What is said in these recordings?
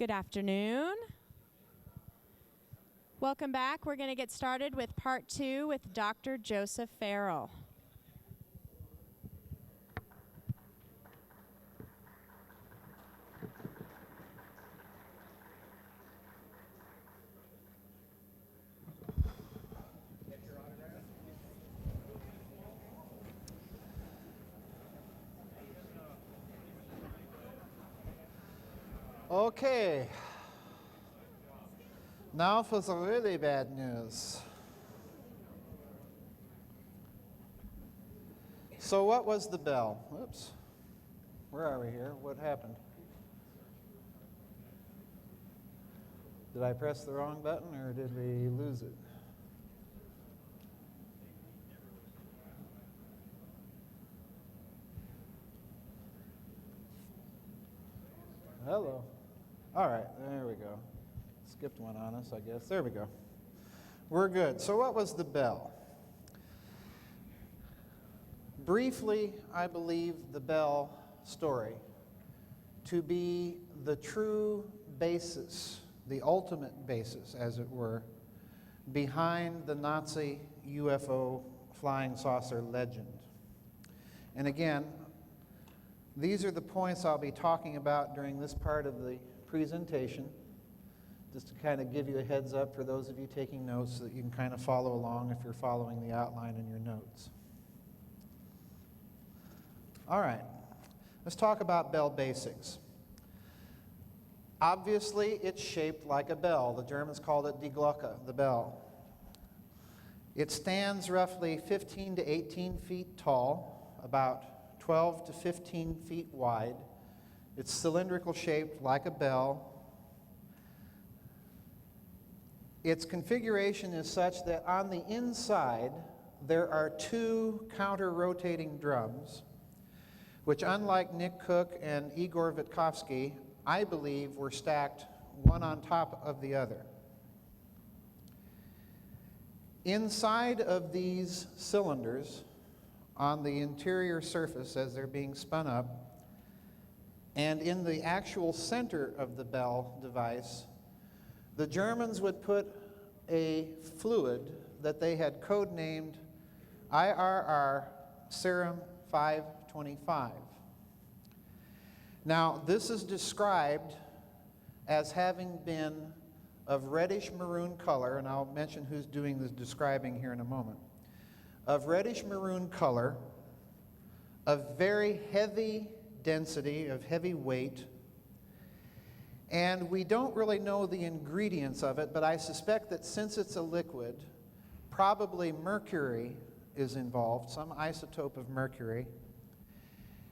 Good afternoon. Welcome back. We're going to get started with part 2 with Dr. Joseph Farrell. Okay, now for some really bad news. So what was the bell? Oops, where are we here? What happened? Did I press the wrong button or did we lose it? Hello. All right, there we go. Skipped one on us, I guess. There we go. We're good. So what was the bell? Briefly, I believe the bell story to be the true basis, the ultimate basis, as it were, behind the Nazi UFO flying saucer legend. And again, these are the points I'll be talking about during this part of the presentation, just to kind of give you a heads up for those of you taking notes so that you can kind of follow along if you're following the outline in your notes. All right, let's talk about bell basics. Obviously, it's shaped like a bell. The Germans called it die Glocke, the bell. It stands roughly 15 to 18 feet tall, about 12 to 15 feet wide. It's cylindrical shaped like a bell. Its configuration is such that on the inside there are two counter-rotating drums, which, unlike Nick Cook and Igor Vitkovsky, I believe were stacked one on top of the other. Inside of these cylinders, on the interior surface as they're being spun up, and in the actual center of the bell device, the Germans would put a fluid that they had codenamed IRR Serum 525. Now, this is described as having been of reddish maroon color, and I'll mention who's doing the describing here in a moment, of reddish maroon color, of very heavy density, of heavy weight, and we don't really know the ingredients of it, but I suspect that since it's a liquid, probably mercury is involved, some isotope of mercury.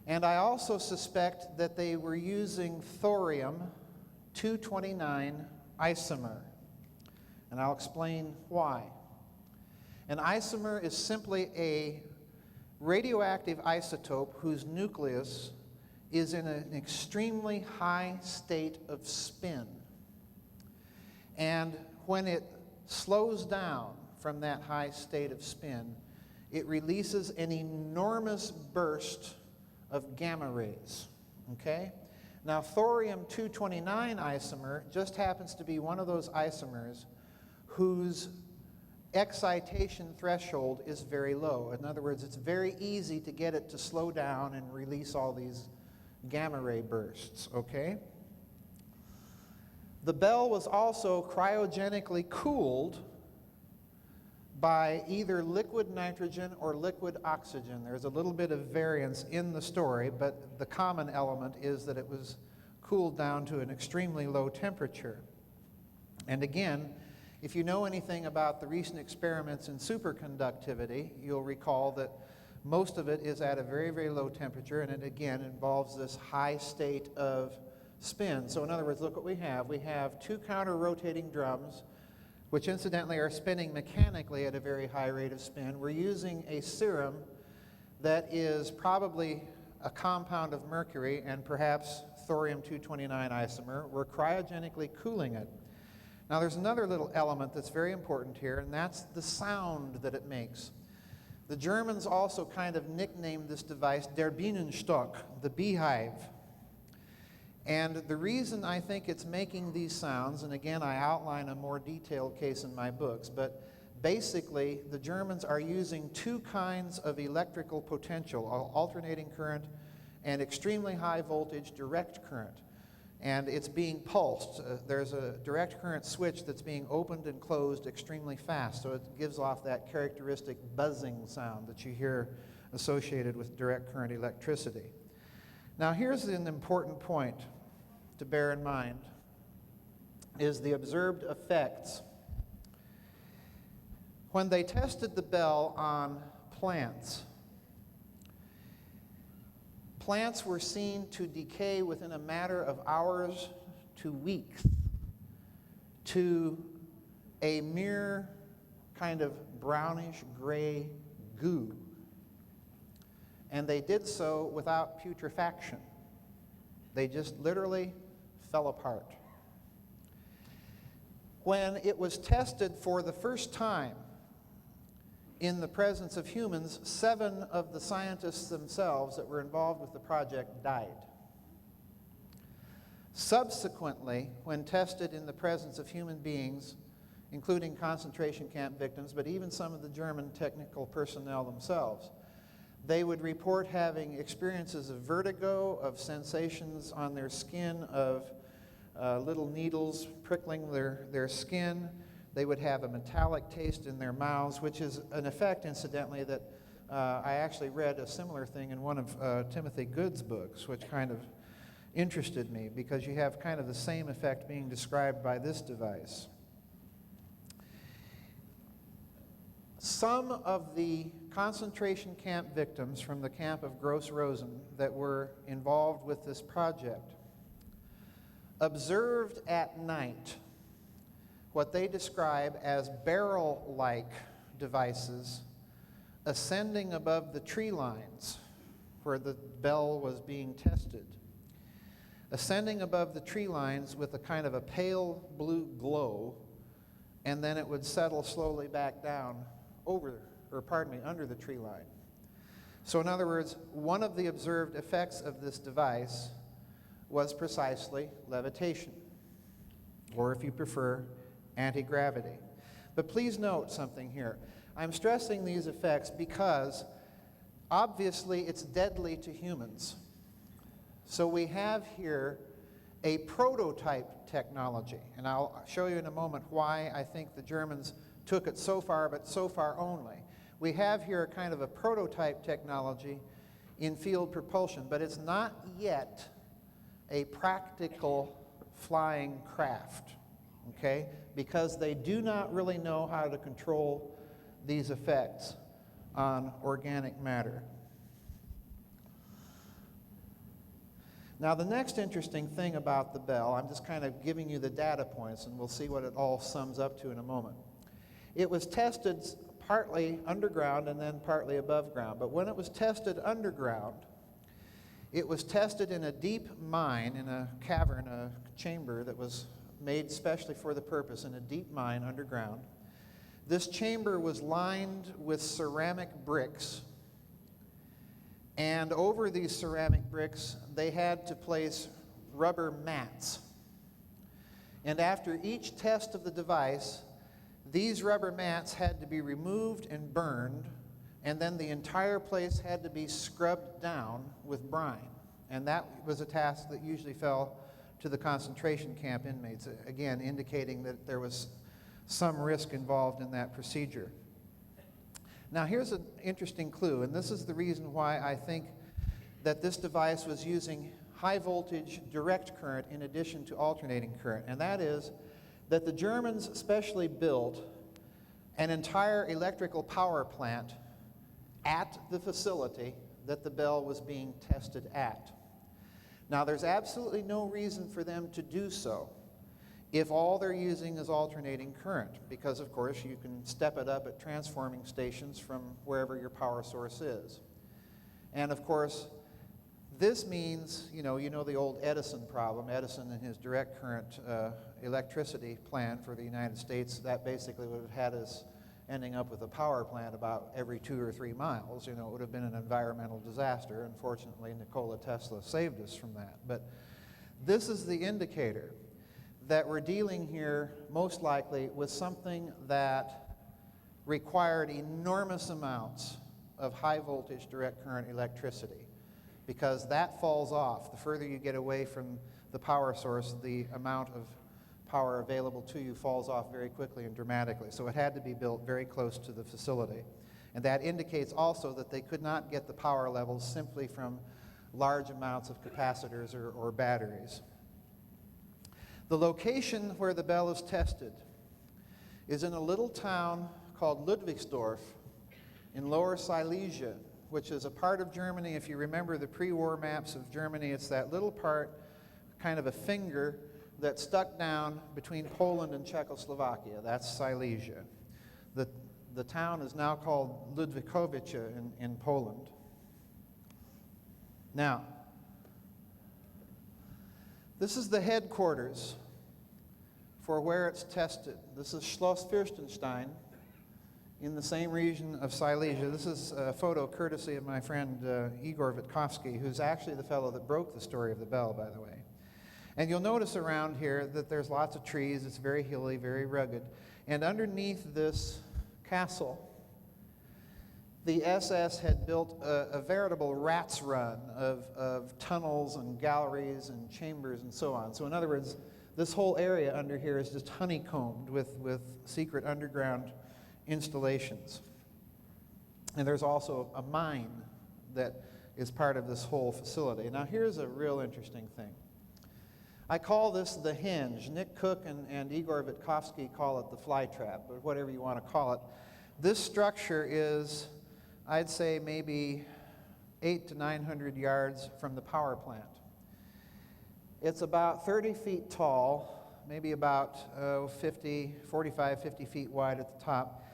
And I also suspect that they were using thorium-229 isomer, and I'll explain why. An isomer is simply a radioactive isotope whose nucleus is in an extremely high state of spin. And when it slows down from that high state of spin, it releases an enormous burst of gamma rays, okay? Now, thorium-229 isomer just happens to be one of those isomers whose excitation threshold is very low. In other words, it's very easy to get it to slow down and release all these gamma ray bursts, okay? The bell was also cryogenically cooled by either liquid nitrogen or liquid oxygen. There's a little bit of variance in the story, but the common element is that it was cooled down to an extremely low temperature. And again, if you know anything about the recent experiments in superconductivity, you'll recall that most of it is at a very, very low temperature, and it again involves this high state of spin. So in other words, look what we have. We have two counter-rotating drums, which incidentally are spinning mechanically at a very high rate of spin. We're using a serum that is probably a compound of mercury and perhaps thorium-229 isomer. We're cryogenically cooling it. Now there's another little element that's very important here, and that's the sound that it makes. The Germans also kind of nicknamed this device Der Bienenstock, the beehive. And the reason I think it's making these sounds, and again, I outline a more detailed case in my books, but basically, the Germans are using two kinds of electrical potential, alternating current and extremely high voltage direct current. And it's being pulsed. There's a direct current switch that's being opened and closed extremely fast, so it gives off that characteristic buzzing sound that you hear associated with direct current electricity. Now, here's an important point to bear in mind, is the observed effects. When they tested the bell on plants, plants were seen to decay within a matter of hours to weeks to a mere kind of brownish gray goo. And they did so without putrefaction. They just literally fell apart. When it was tested for the first time in the presence of humans, 7 of the scientists themselves that were involved with the project died. Subsequently, when tested in the presence of human beings, including concentration camp victims, but even some of the German technical personnel themselves, they would report having experiences of vertigo, of sensations on their skin, of little needles prickling their skin. They would have a metallic taste in their mouths, which is an effect, incidentally, that I actually read a similar thing in one of Timothy Good's books, which kind of interested me, because you have kind of the same effect being described by this device. Some of the concentration camp victims from the camp of Gross Rosen that were involved with this project observed at night what they describe as barrel-like devices ascending above the tree lines where the bell was being tested, ascending above the tree lines with a kind of a pale blue glow, and then it would settle slowly back down under the tree line. So in other words, one of the observed effects of this device was precisely levitation, or if you prefer, anti-gravity. But please note something here. I'm stressing these effects because obviously it's deadly to humans. So we have here a prototype technology, and I'll show you in a moment why I think the Germans took it so far, but so far only. We have here kind of a prototype technology in field propulsion, but it's not yet a practical flying craft, okay? Because they do not really know how to control these effects on organic matter. Now, the next interesting thing about the bell, I'm just kind of giving you the data points, and we'll see what it all sums up to in a moment. It was tested partly underground and then partly above ground. But when it was tested underground, it was tested in a deep mine, in a cavern, a chamber that was made specially for the purpose, in a deep mine underground. This chamber was lined with ceramic bricks, and over these ceramic bricks, they had to place rubber mats. And after each test of the device, these rubber mats had to be removed and burned, and then the entire place had to be scrubbed down with brine. And that was a task that usually fell to the concentration camp inmates, again indicating that there was some risk involved in that procedure. Now here's an interesting clue, and this is the reason why I think that this device was using high voltage direct current in addition to alternating current, and that is that the Germans specially built an entire electrical power plant at the facility that the bell was being tested at. Now, there's absolutely no reason for them to do so if all they're using is alternating current, because, of course, you can step it up at transforming stations from wherever your power source is. And, of course, this means, you know the old Edison problem, Edison and his direct current electricity plan for the United States, that basically would have had us ending up with a power plant about every 2 or 3 miles. It would have been an environmental disaster. Unfortunately, Nikola Tesla saved us from that. But This is the indicator that we're dealing here most likely with something that required enormous amounts of high voltage direct current electricity, because that falls off. The further you get away from the power source, the amount of power available to you falls off very quickly and dramatically. So it had to be built very close to the facility. And that indicates also that they could not get the power levels simply from large amounts of capacitors or batteries. The location where the bell is tested is in a little town called Ludwigsdorf in Lower Silesia, which is a part of Germany. If you remember the pre-war maps of Germany, it's that little part, kind of a finger, that stuck down between Poland and Czechoslovakia. That's Silesia. The town is now called Ludwikowice in Poland. Now, this is the headquarters for where it's tested. This is Schloss Fürstenstein in the same region of Silesia. This is a photo courtesy of my friend Igor Vitkovsky, who's actually the fellow that broke the story of the bell, by the way. And you'll notice around here that there's lots of trees. It's very hilly, very rugged. And underneath this castle, the SS had built a veritable rat's run of tunnels and galleries and chambers and so on. So in other words, this whole area under here is just honeycombed with secret underground installations. And there's also a mine that is part of this whole facility. Now here's a real interesting thing. I call this the hinge. Nick Cook and Igor Vitkovsky call it the fly trap, but whatever you want to call it. This structure is, I'd say, maybe 800 to 900 yards from the power plant. It's about 30 feet tall, maybe about 45, 50 feet wide at the top.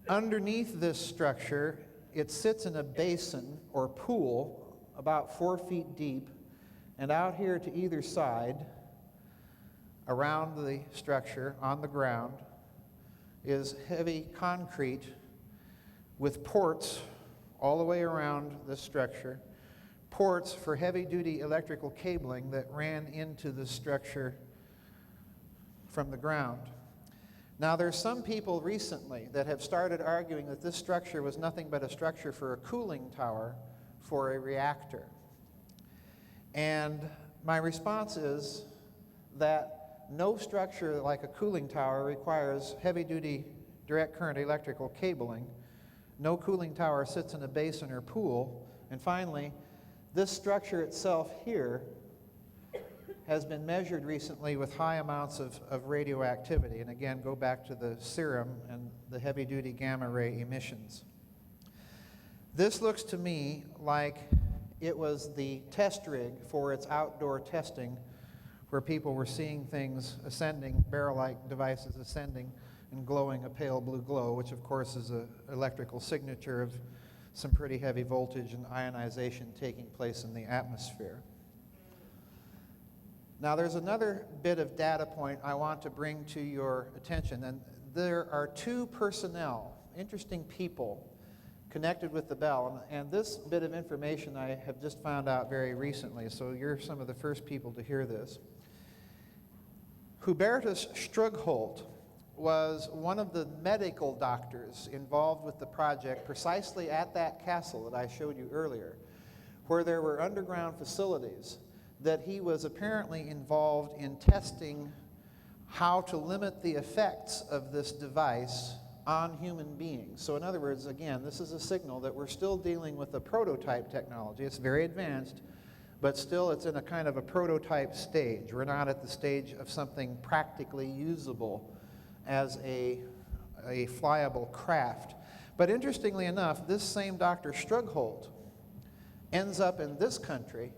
Underneath this structure, it sits in a basin or pool about 4 feet deep, and out here to either side, around the structure, on the ground, is heavy concrete with ports all the way around this structure, ports for heavy-duty electrical cabling that ran into the structure from the ground. Now, there's some people recently that have started arguing that this structure was nothing but a structure for a cooling tower for a reactor. And my response is that no structure like a cooling tower requires heavy-duty direct current electrical cabling. No cooling tower sits in a basin or pool. And finally, this structure itself here has been measured recently with high amounts of radioactivity. And again, go back to the serum and the heavy-duty gamma ray emissions. This looks to me like it was the test rig for its outdoor testing, where people were seeing things ascending, barrel-like devices ascending and glowing a pale blue glow, which of course is an electrical signature of some pretty heavy voltage and ionization taking place in the atmosphere. Now there's another bit of data point I want to bring to your attention, and there are two personnel, interesting people, connected with the bell, and this bit of information I have just found out very recently, so you're some of the first people to hear this. Hubertus Strugholt was one of the medical doctors involved with the project precisely at that castle that I showed you earlier, where there were underground facilities that he was apparently involved in testing how to limit the effects of this device on human beings. So in other words, again, this is a signal that we're still dealing with a prototype technology. It's very advanced, but still it's in a kind of a prototype stage. We're not at the stage of something practically usable as a flyable craft. But interestingly enough, this same Dr. Strugholt ends up in this country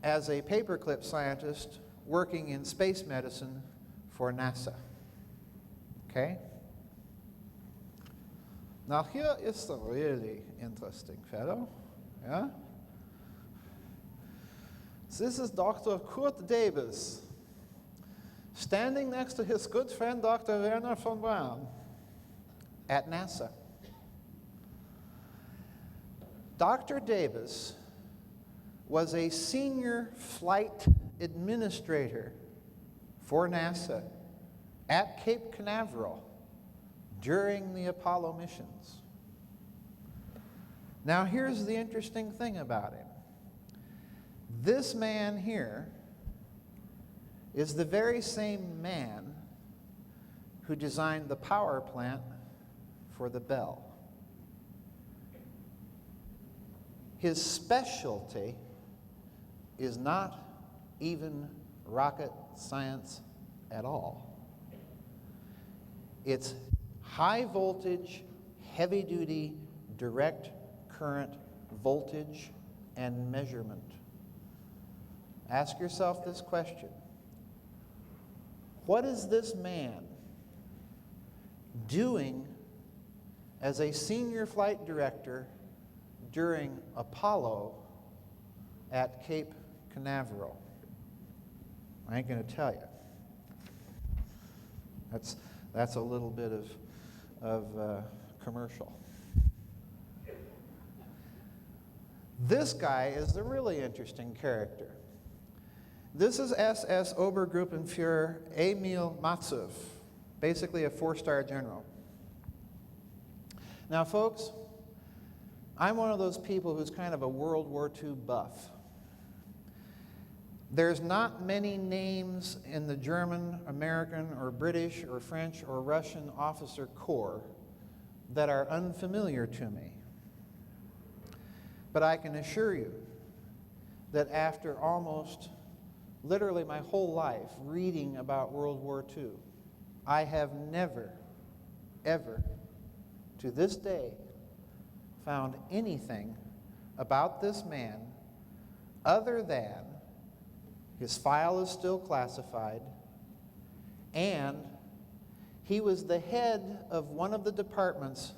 as a paperclip scientist working in space medicine for NASA. Okay? Now here is a really interesting fellow. Yeah? This is Dr. Kurt Davis, standing next to his good friend Dr. Werner von Braun at NASA. Dr. Davis was a senior flight administrator for NASA at Cape Canaveral during the Apollo missions. Now, here's the interesting thing about him. This man here is the very same man who designed the power plant for the Bell. His specialty is not even rocket science at all. It's high voltage, heavy duty, direct current voltage and measurement. Ask yourself this question. What is this man doing as a senior flight director during Apollo at Cape Canaveral? I ain't going to tell you. That's a little bit of commercial. This guy is the really interesting character. This is SS Obergruppenführer Emil Matsuv, basically a 4-star general. Now, folks, I'm one of those people who's kind of a World War II buff. There's not many names in the German, American, or British, or French, or Russian officer corps that are unfamiliar to me. But I can assure you that after almost literally my whole life reading about World War II, I have never, ever, to this day, found anything about this man other than his file is still classified, and he was the head of one of the departments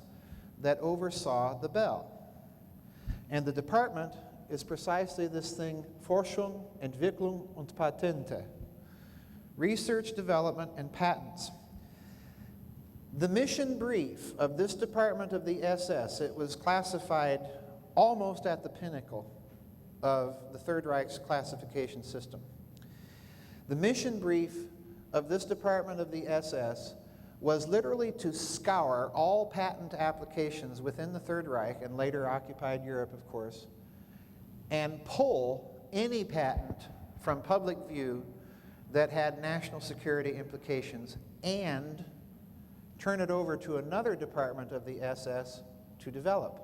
that oversaw the Bell. And the department is precisely this thing, Forschung, Entwicklung und Patente, research, development, and patents. The mission brief of this department of the SS, it was classified almost at the pinnacle of the Third Reich's classification system. The mission brief of this department of the SS was literally to scour all patent applications within the Third Reich and later occupied Europe, of course, and pull any patent from public view that had national security implications and turn it over to another department of the SS to develop.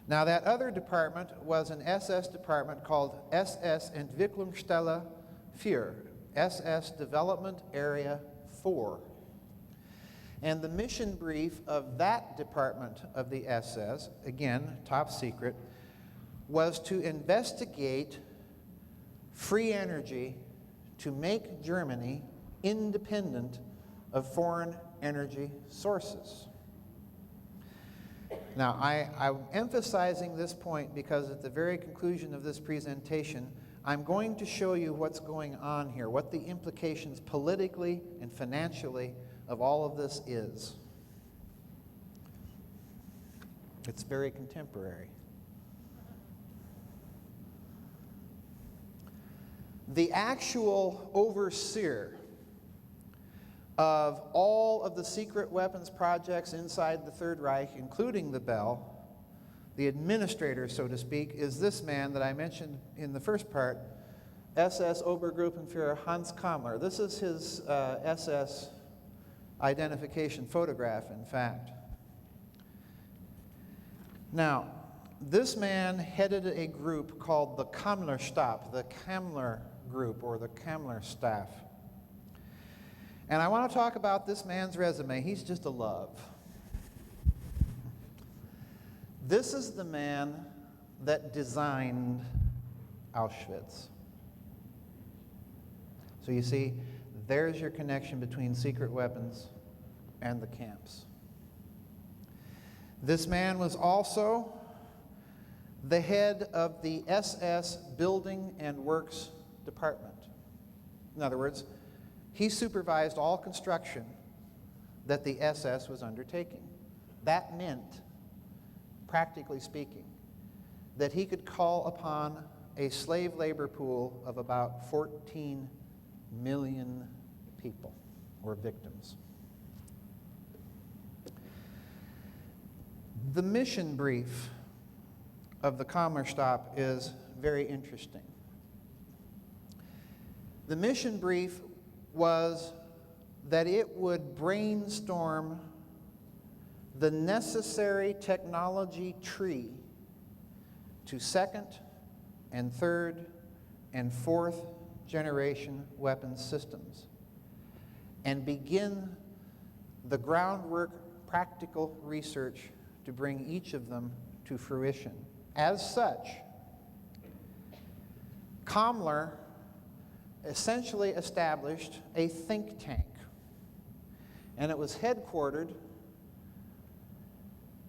Now, that other department was an SS department called SS Entwicklungsstelle 4, SS Development Area 4. And the mission brief of that department of the SS, again, top secret, was to investigate free energy to make Germany independent of foreign energy sources. Now, I'm emphasizing this point because at the very conclusion of this presentation, I'm going to show you what's going on here, what the implications politically and financially of all of this is. It's very contemporary. The actual overseer of all of the secret weapons projects inside the Third Reich, including the Bell, the administrator, so to speak, is this man that I mentioned in the first part, SS Obergruppenführer Hans Kammler. This is his SS identification photograph, in fact. Now, this man headed a group called the Kammlerstab, the Kammler Group, or the Kammler Staff. And I want to talk about this man's resume. He's just a love. This is the man that designed Auschwitz. So you see, there's your connection between secret weapons and the camps. This man was also the head of the SS Building and Works Department. In other words, he supervised all construction that the SS was undertaking. That meant, practically speaking, that he could call upon a slave labor pool of about 14 million people or victims. The mission brief of the Kammerstop is very interesting. The mission brief was that it would brainstorm the necessary technology tree to second and third and fourth generation weapons systems and begin the groundwork, practical research to bring each of them to fruition. As such, Kammler essentially established a think tank, and it was headquartered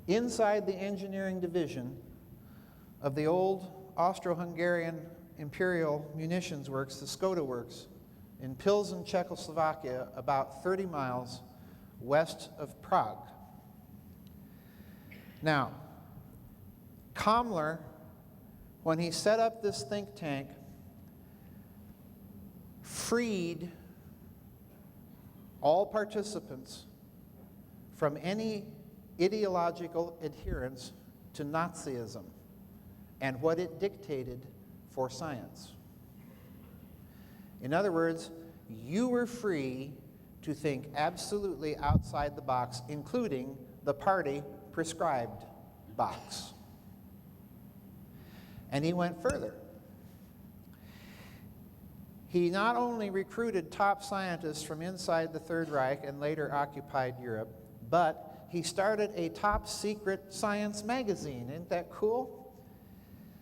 inside the engineering division of the old Austro-Hungarian Imperial Munitions Works, the Skoda Works, in Pilsen, Czechoslovakia, about 30 miles west of Prague. Now, Kammler, when he set up this think tank, freed all participants from any ideological adherence to Nazism and what it dictated for science. In other words, you were free to think absolutely outside the box, including the party-prescribed box. And he went further. He not only recruited top scientists from inside the Third Reich and later occupied Europe, but he started a top-secret science magazine. Isn't that cool?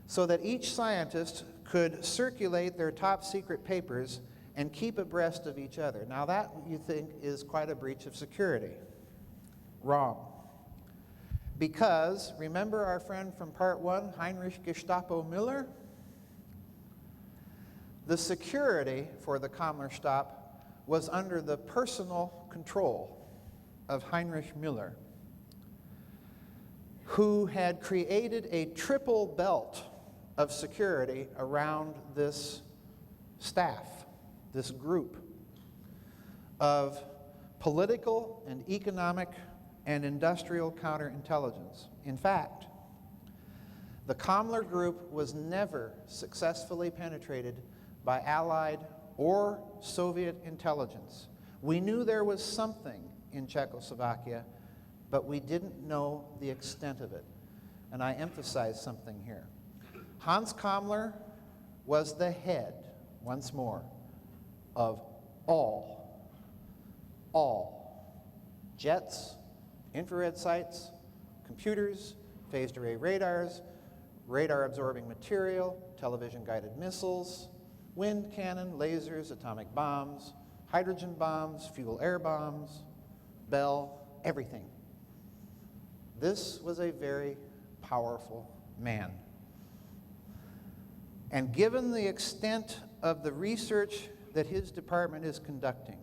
So that each scientist could circulate their top-secret papers and keep abreast of each other. Now that, you think, is quite a breach of security. Wrong. Because, remember our friend from part 1, Heinrich Gestapo Müller? The security for the Kammerstop was under the personal control of Heinrich Müller, who had created a triple belt of security around this staff, this group of political and economic and industrial counterintelligence. In fact, the Kammler Group was never successfully penetrated by Allied or Soviet intelligence. We knew there was something in Czechoslovakia, but we didn't know the extent of it. And I emphasize something here. Hans Kammler was the head, once more, of all jets, infrared sights, computers, phased array radars, radar-absorbing material, television-guided missiles, wind cannon, lasers, atomic bombs, hydrogen bombs, fuel-air bombs, Bell, everything. This was a very powerful man. And given the extent of the research that his department is conducting,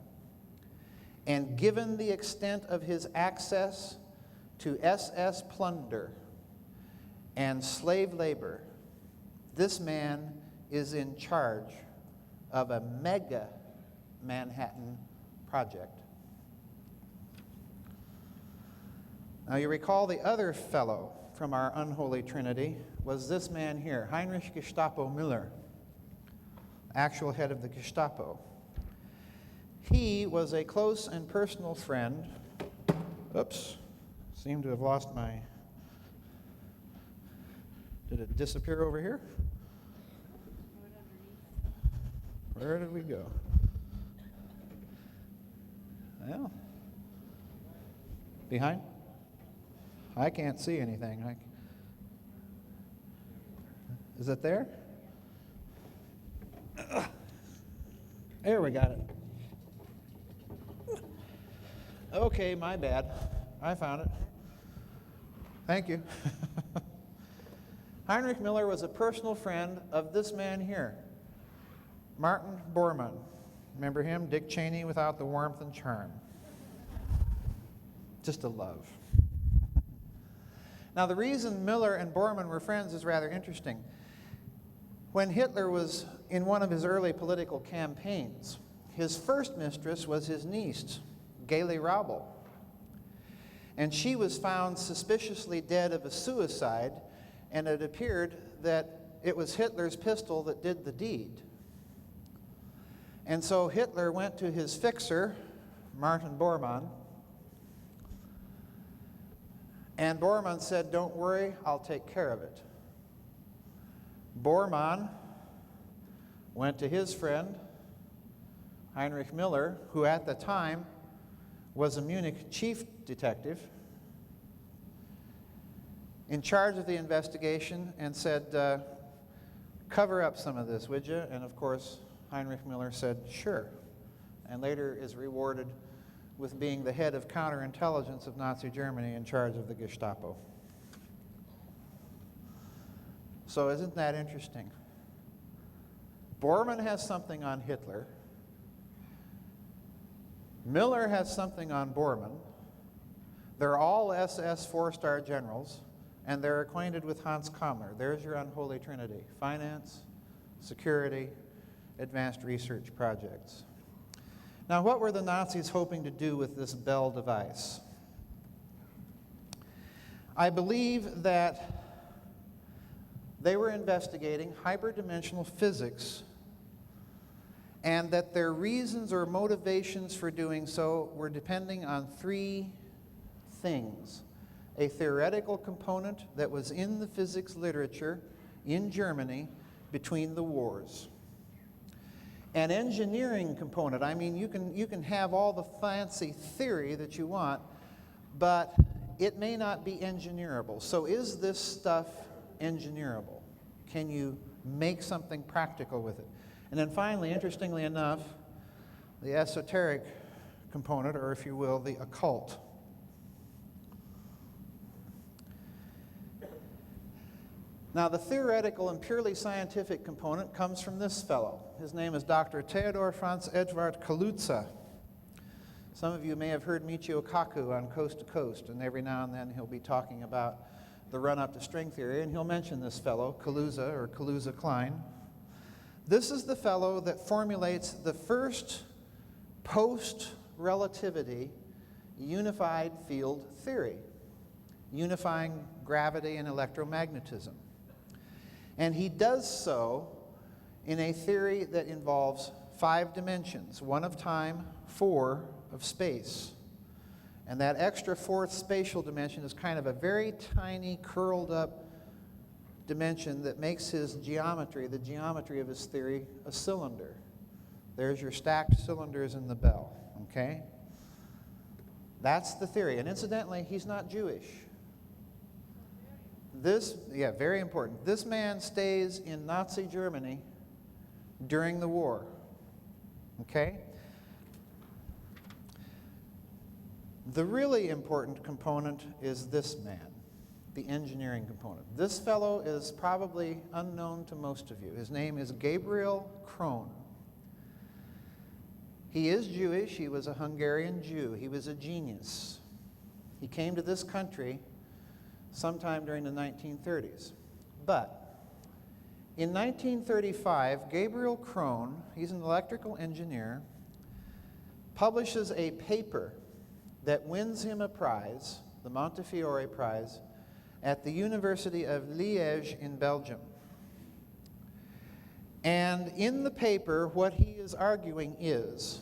and given the extent of his access to SS plunder and slave labor, this man is in charge of a mega Manhattan project. Now you recall the other fellow from our unholy trinity was this man here, Heinrich Gestapo Müller, actual head of the Gestapo. He was a close and personal friend. Oops, seem to have lost my... Did it disappear over here? Where did we go? Well, behind? I can't see anything. Is it there? There, we got it. Okay, my bad. I found it. Thank you. Heinrich Müller was a personal friend of this man here, Martin Bormann. Remember him? Dick Cheney without the warmth and charm. Just a love. Now, the reason Miller and Bormann were friends is rather interesting. When Hitler was in one of his early political campaigns, his first mistress was his niece, Gayle Raubel. And she was found suspiciously dead of a suicide, and it appeared that it was Hitler's pistol that did the deed. And so Hitler went to his fixer, Martin Bormann, and Bormann said, "Don't worry, I'll take care of it." Bormann went to his friend, Heinrich Miller, who at the time was a Munich chief detective, in charge of the investigation, and said, "Cover up some of this, would you?" And of course, Heinrich Miller said, "Sure," and later is rewarded with being the head of counterintelligence of Nazi Germany in charge of the Gestapo. So isn't that interesting? Bormann has something on Hitler. Miller has something on Bormann. They're all SS four-star generals, and they're acquainted with Hans Kammler. There's your unholy trinity: finance, security, advanced research projects. Now, what were the Nazis hoping to do with this Bell device? I believe that they were investigating hyperdimensional physics, and that their reasons or motivations for doing so were depending on three things: a theoretical component that was in the physics literature in Germany between the wars, an engineering component. I mean, you can have all the fancy theory that you want, but it may not be engineerable. So is this stuff engineerable? Can you make something practical with it? And then finally, interestingly enough, the esoteric component, or if you will, the occult. Now, the theoretical and purely scientific component comes from this fellow. His name is Dr. Theodor Franz Edward Kaluza. Some of you may have heard Michio Kaku on Coast to Coast, and every now and then he'll be talking about the run-up to string theory, and he'll mention this fellow, Kaluza, or Kaluza-Klein. This is the fellow that formulates the first post-relativity unified field theory, unifying gravity and electromagnetism. And he does so in a theory that involves 5 dimensions: 1 of time, 4 of space. And that extra 4th spatial dimension is kind of a very tiny, curled up dimension that makes his geometry, the geometry of his theory, a cylinder. There's your stacked cylinders in the bell, okay? That's the theory. And incidentally, he's not Jewish. Very important. This man stays in Nazi Germany during the war, okay? The really important component is this man, the engineering component. This fellow is probably unknown to most of you. His name is Gabriel Krohn. He is Jewish. He was a Hungarian Jew. He was a genius. He came to this country sometime during the 1930s. But in 1935, Gabriel Krohn, he's an electrical engineer, publishes a paper that wins him a prize, the Montefiore Prize, at the University of Liège in Belgium. And in the paper, what he is arguing is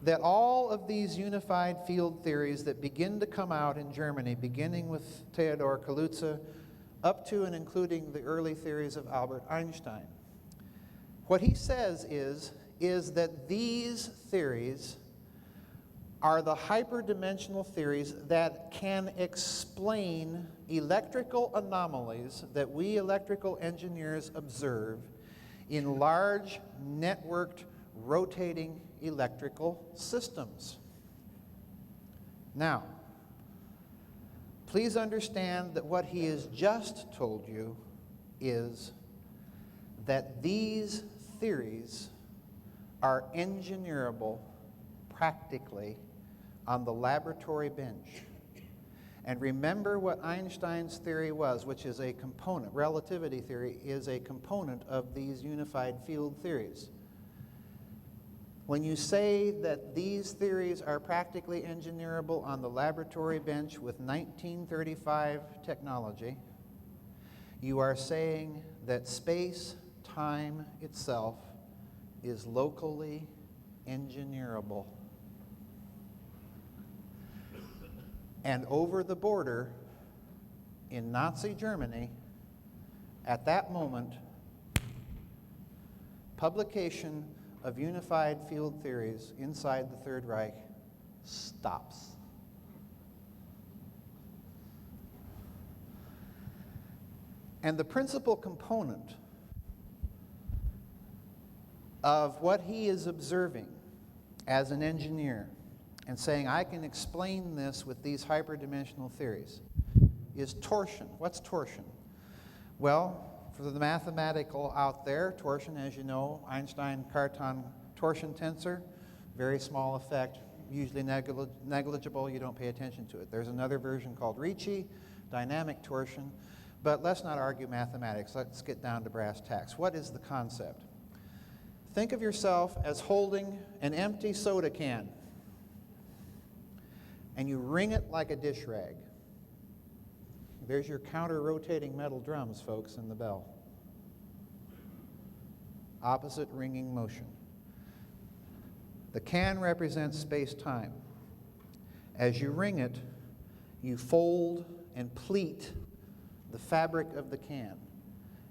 that all of these unified field theories that begin to come out in Germany, beginning with Theodor Kaluza, up to and including the early theories of Albert Einstein, what he says is that these theories are the hyperdimensional theories that can explain electrical anomalies that we electrical engineers observe in large, networked, rotating electrical systems. Now, please understand that what he has just told you is that these theories are engineerable practically on the laboratory bench. And remember what Einstein's theory was, which is a component. Relativity theory is a component of these unified field theories. When you say that these theories are practically engineerable on the laboratory bench with 1935 technology, you are saying that space-time itself is locally engineerable. And over the border in Nazi Germany, at that moment, publication of unified field theories inside the Third Reich stops. And the principal component of what he is observing as an engineer and saying, I can explain this with these hyperdimensional theories, is torsion. What's torsion? Well, for the mathematical out there, torsion, as you know, Einstein-Cartan torsion tensor, very small effect, usually negligible, you don't pay attention to it. There's another version called Ricci, dynamic torsion, but let's not argue mathematics. Let's get down to brass tacks. What is the concept? Think of yourself as holding an empty soda can, and you wring it like a dish rag. There's your counter-rotating metal drums, folks, in the bell. Opposite ringing motion. The can represents space-time. As you wring it, you fold and pleat the fabric of the can,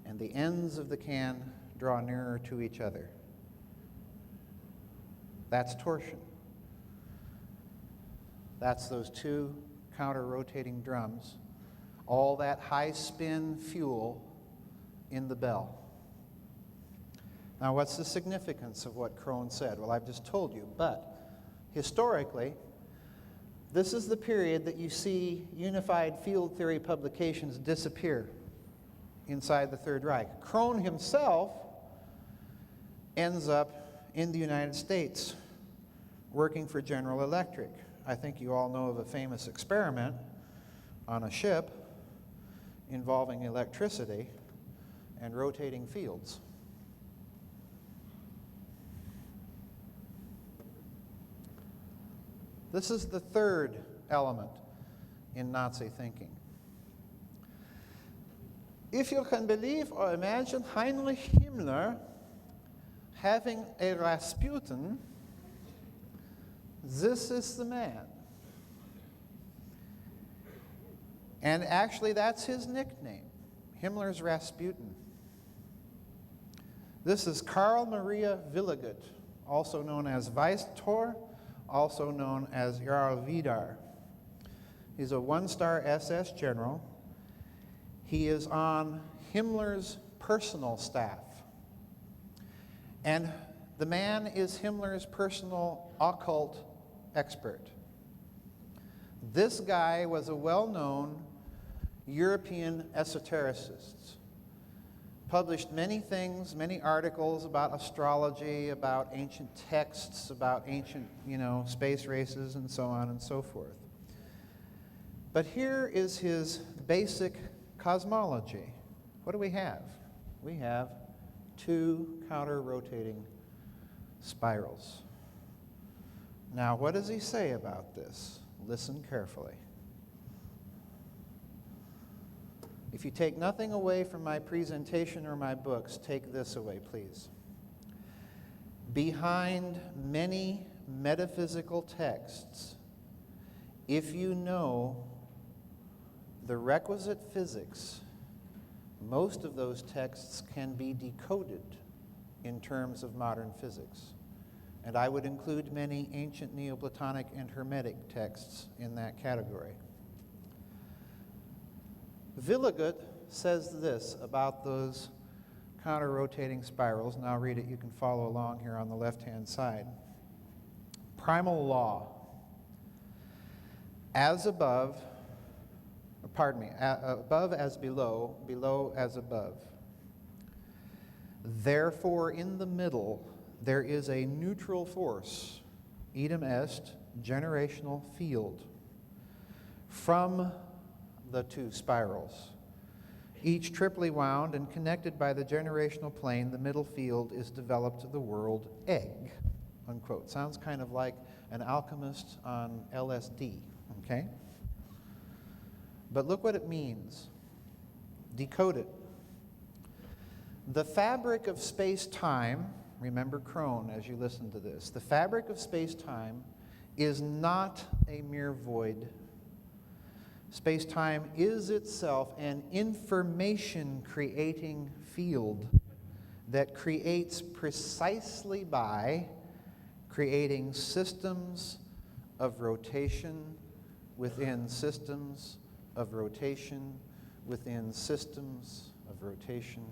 and the ends of the can draw nearer to each other. That's torsion. That's those two counter-rotating drums, all that high-spin fuel in the bell. Now, what's the significance of what Krohn said? Well, I've just told you, but historically, this is the period that you see unified field theory publications disappear inside the Third Reich. Krohn himself ends up in the United States working for General Electric. I think you all know of a famous experiment on a ship involving electricity and rotating fields. This is the third element in Nazi thinking. If you can believe or imagine Heinrich Himmler having a Rasputin, this is the man. And actually, that's his nickname, Himmler's Rasputin. This is Karl Maria Willigut, also known as Weistor, also known as Jarl Vidar. He's a one-star SS general. He is on Himmler's personal staff. And the man is Himmler's personal occult expert. This guy was a well-known European esotericist. Published many things, many articles about astrology, about ancient texts, about ancient, space races, and so on and so forth. But here is his basic cosmology. What do we have? We have two counter-rotating spirals. Now, what does he say about this? Listen carefully. If you take nothing away from my presentation or my books, take this away, please. Behind many metaphysical texts, if you know the requisite physics, most of those texts can be decoded in terms of modern physics. And I would include many ancient Neoplatonic and Hermetic texts in that category. Willigut says this about those counter-rotating spirals, and I'll read it. You can follow along here on the left-hand side. Primal law. As above, above as below, below as above. Therefore, in the middle, there is a neutral force, idem est, generational field. From the two spirals. Each triply wound and connected by the generational plane, the middle field is developed the world egg, unquote. Sounds kind of like an alchemist on LSD, okay? But look what it means. Decode it. The fabric of space-time, remember Crone as you listen to this, the fabric of space-time is not a mere void. Space-time is itself an information-creating field that creates precisely by creating systems of rotation within systems of rotation within systems of rotation.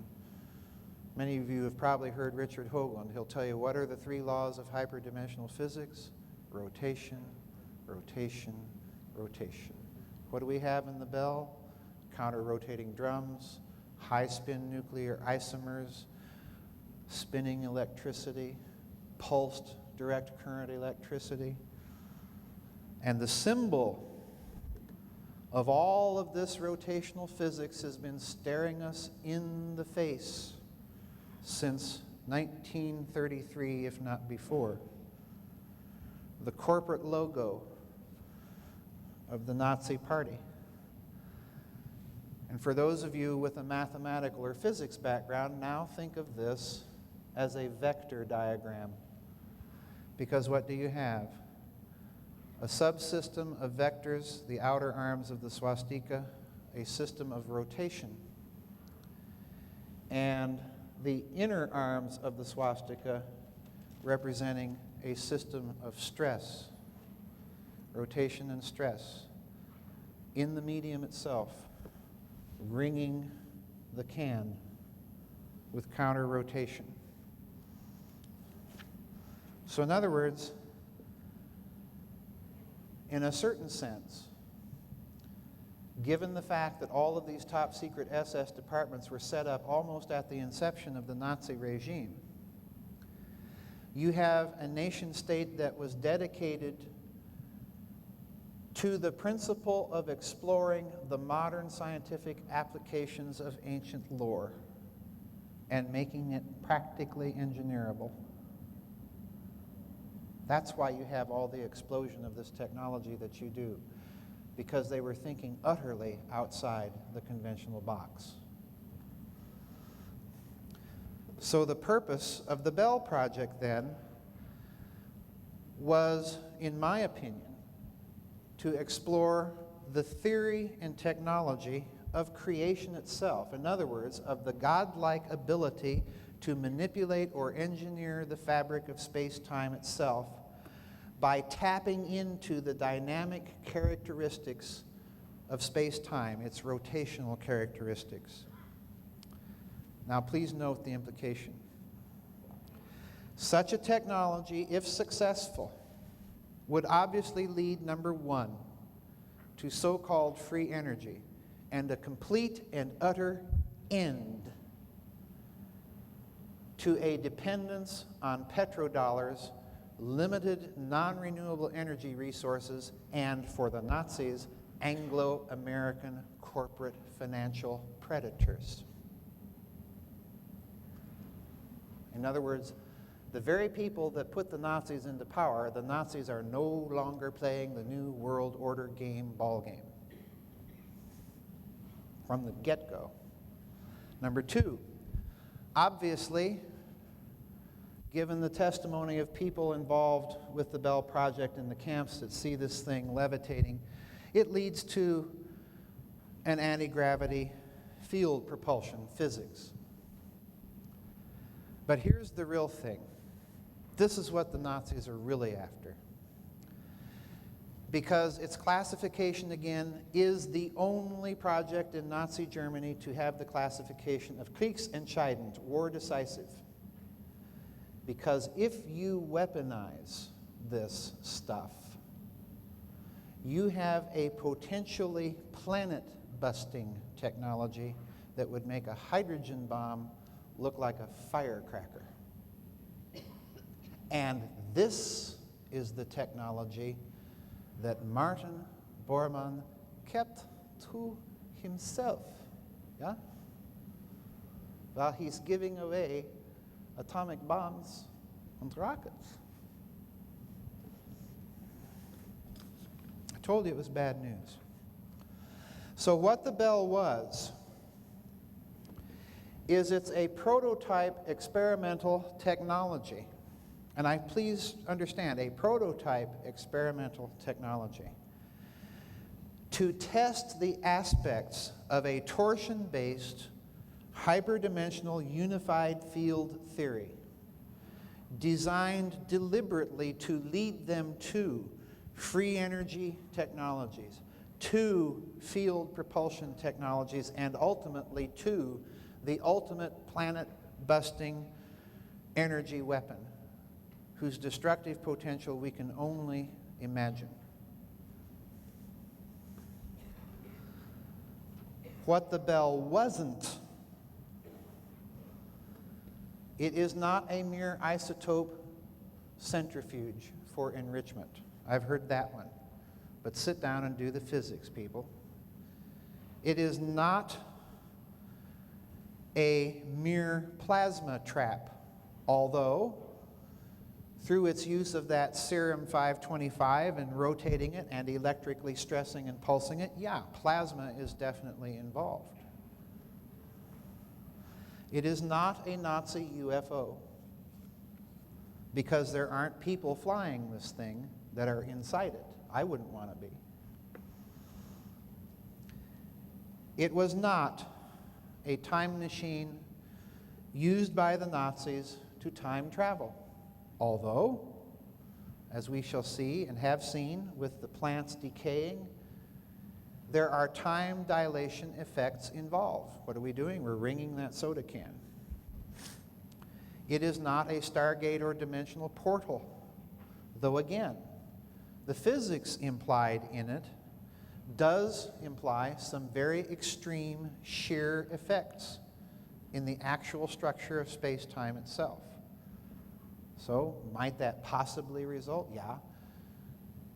Many of you have probably heard Richard Hoagland. He'll tell you, what are the three laws of hyperdimensional physics? Rotation, rotation, rotation. What do we have in the bell? Counter-rotating drums, high-spin nuclear isomers, spinning electricity, pulsed direct current electricity. And the symbol of all of this rotational physics has been staring us in the face since 1933, if not before. The corporate logo of the Nazi Party. And for those of you with a mathematical or physics background, now think of this as a vector diagram. Because what do you have? A subsystem of vectors, the outer arms of the swastika, a system of rotation. And the inner arms of the swastika representing a system of stress, rotation and stress, in the medium itself, ringing the can with counter-rotation. So in other words, in a certain sense, given the fact that all of these top secret SS departments were set up almost at the inception of the Nazi regime, you have a nation state that was dedicated to the principle of exploring the modern scientific applications of ancient lore and making it practically engineerable. That's why you have all the explosion of this technology that you do, because they were thinking utterly outside the conventional box. So the purpose of the Bell Project then was, in my opinion, to explore the theory and technology of creation itself. In other words, of the godlike ability to manipulate or engineer the fabric of space-time itself by tapping into the dynamic characteristics of space-time, its rotational characteristics. Now, please note the implication. Such a technology, if successful, would obviously lead, number one, to so-called free energy and a complete and utter end to a dependence on petrodollars, limited non-renewable energy resources, and, for the Nazis, Anglo-American corporate financial predators. In other words, the very people that put the Nazis into power, the Nazis are no longer playing the New World Order game, ball game. From the get-go. Number two, obviously, given the testimony of people involved with the Bell Project in the camps that see this thing levitating, it leads to an anti-gravity field propulsion physics. But here's the real thing. This is what the Nazis are really after. Because its classification, again, is the only project in Nazi Germany to have the classification of Kriegsentscheidend, war decisive. Because if you weaponize this stuff, you have a potentially planet-busting technology that would make a hydrogen bomb look like a firecracker. And this is the technology that Martin Bormann kept to himself, yeah? While he's giving away atomic bombs and rockets. I told you it was bad news. So what the bell was, is it's a prototype experimental technology. And please understand, a prototype experimental technology to test the aspects of a torsion-based, hyperdimensional unified field theory designed deliberately to lead them to free energy technologies, to field propulsion technologies, and ultimately to the ultimate planet-busting energy weapon, whose destructive potential we can only imagine. What the bell wasn't, it is not a mere isotope centrifuge for enrichment. I've heard that one. But sit down and do the physics, people. It is not a mere plasma trap, although through its use of that serum 525 and rotating it and electrically stressing and pulsing it, yeah, plasma is definitely involved. It is not a Nazi UFO, because there aren't people flying this thing that are inside it. I wouldn't want to be. It was not a time machine used by the Nazis to time travel. Although, as we shall see and have seen with the plants decaying, there are time dilation effects involved. What are we doing? We're wringing that soda can. It is not a stargate or dimensional portal, though again, the physics implied in it does imply some very extreme shear effects in the actual structure of space-time itself. So, might that possibly result? Yeah.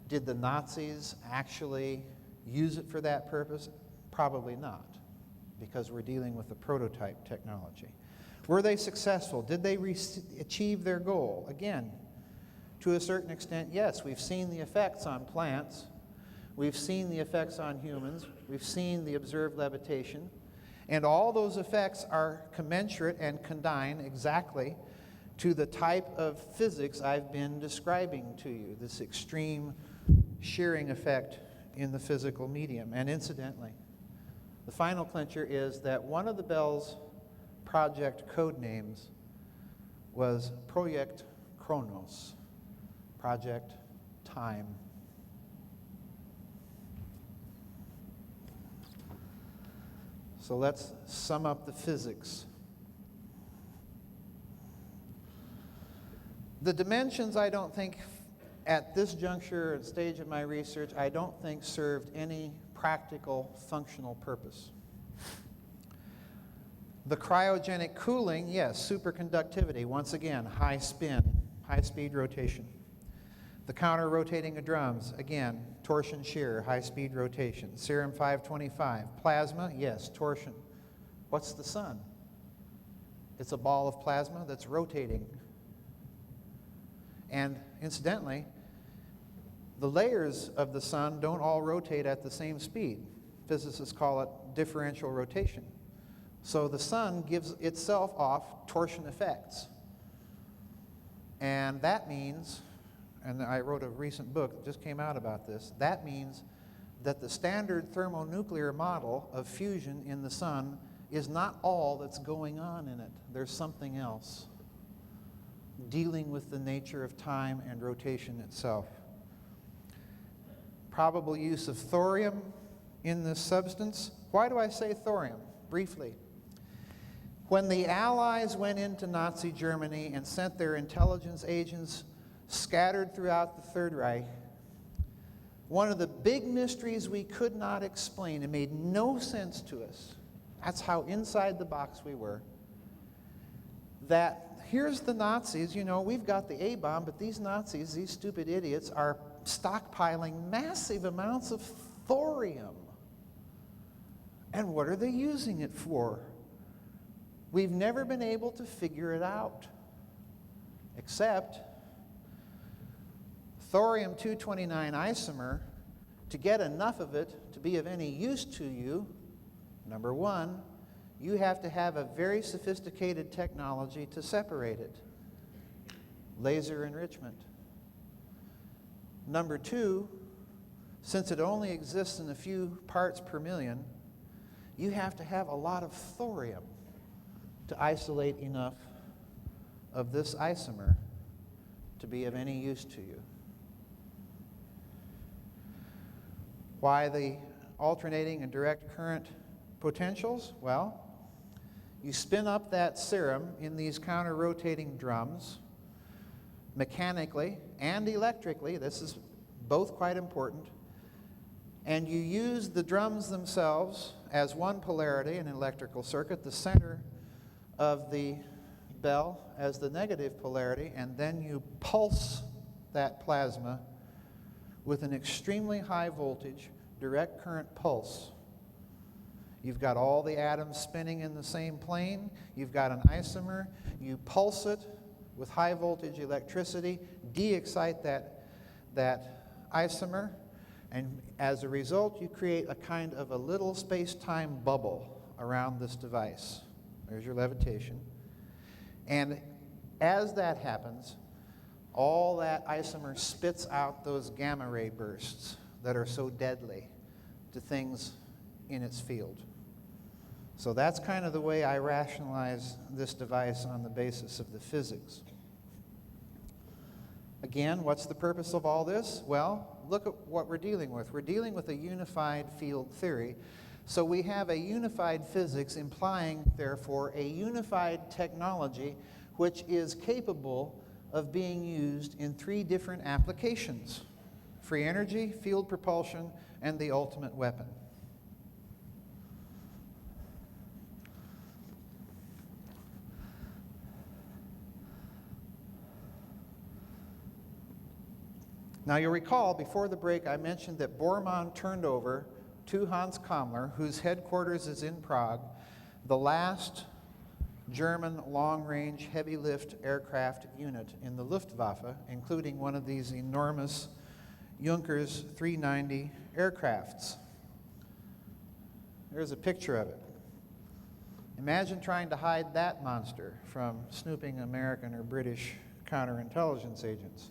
Did the Nazis actually use it for that purpose? Probably not, because we're dealing with a prototype technology. Were they successful? Did they achieve their goal? Again, to a certain extent, yes. We've seen the effects on plants. We've seen the effects on humans. We've seen the observed levitation. And all those effects are commensurate and condign exactly to the type of physics I've been describing to you, this extreme shearing effect in the physical medium. And incidentally, the final clincher is that one of the Bell's project code names was Project Chronos, Project Time. So let's sum up the physics. The dimensions, I don't think, at this juncture and stage of my research, I don't think served any practical, functional purpose. The cryogenic cooling, yes, superconductivity, once again, high spin, high speed rotation. The counter-rotating of drums, again, torsion shear, high speed rotation. Serum 525. Plasma, yes, torsion. What's the sun? It's a ball of plasma that's rotating. And incidentally, the layers of the sun don't all rotate at the same speed. Physicists call it differential rotation. So the sun gives itself off torsion effects. And that means, and I wrote a recent book that just came out about this, that means that the standard thermonuclear model of fusion in the sun is not all that's going on in it. There's something else dealing with the nature of time and rotation itself. Probable use of thorium in this substance. Why do I say thorium? Briefly. When the Allies went into Nazi Germany and sent their intelligence agents scattered throughout the Third Reich, one of the big mysteries we could not explain, it made no sense to us, that's how inside the box we were, that here's the Nazis, you know, we've got the A-bomb, but these Nazis, these stupid idiots, are stockpiling massive amounts of thorium. And what are they using it for? We've never been able to figure it out, except thorium-229 isomer, to get enough of it to be of any use to you, number one, you have to have a very sophisticated technology to separate it. Laser enrichment. Number two, since it only exists in a few parts per million, you have to have a lot of thorium to isolate enough of this isomer to be of any use to you. Why the alternating and direct current potentials? Well, you spin up that serum in these counter-rotating drums mechanically and electrically. This is both quite important. And you use the drums themselves as one polarity in an electrical circuit, the center of the bell as the negative polarity, and then you pulse that plasma with an extremely high voltage direct current pulse. You've got all the atoms spinning in the same plane. You've got an isomer. You pulse it with high voltage electricity, de-excite that isomer, and as a result, you create a kind of a little space-time bubble around this device. There's your levitation. And as that happens, all that isomer spits out those gamma ray bursts that are so deadly to things in its field. So that's kind of the way I rationalize this device on the basis of the physics. Again, what's the purpose of all this? Well, look at what we're dealing with. We're dealing with a unified field theory. So we have a unified physics implying, therefore, a unified technology which is capable of being used in three different applications: free energy, field propulsion, and the ultimate weapon. Now you'll recall, before the break, I mentioned that Bormann turned over to Hans Kammler, whose headquarters is in Prague, the last German long-range heavy-lift aircraft unit in the Luftwaffe, including one of these enormous Junkers 390 aircrafts. There's a picture of it. Imagine trying to hide that monster from snooping American or British counterintelligence agents.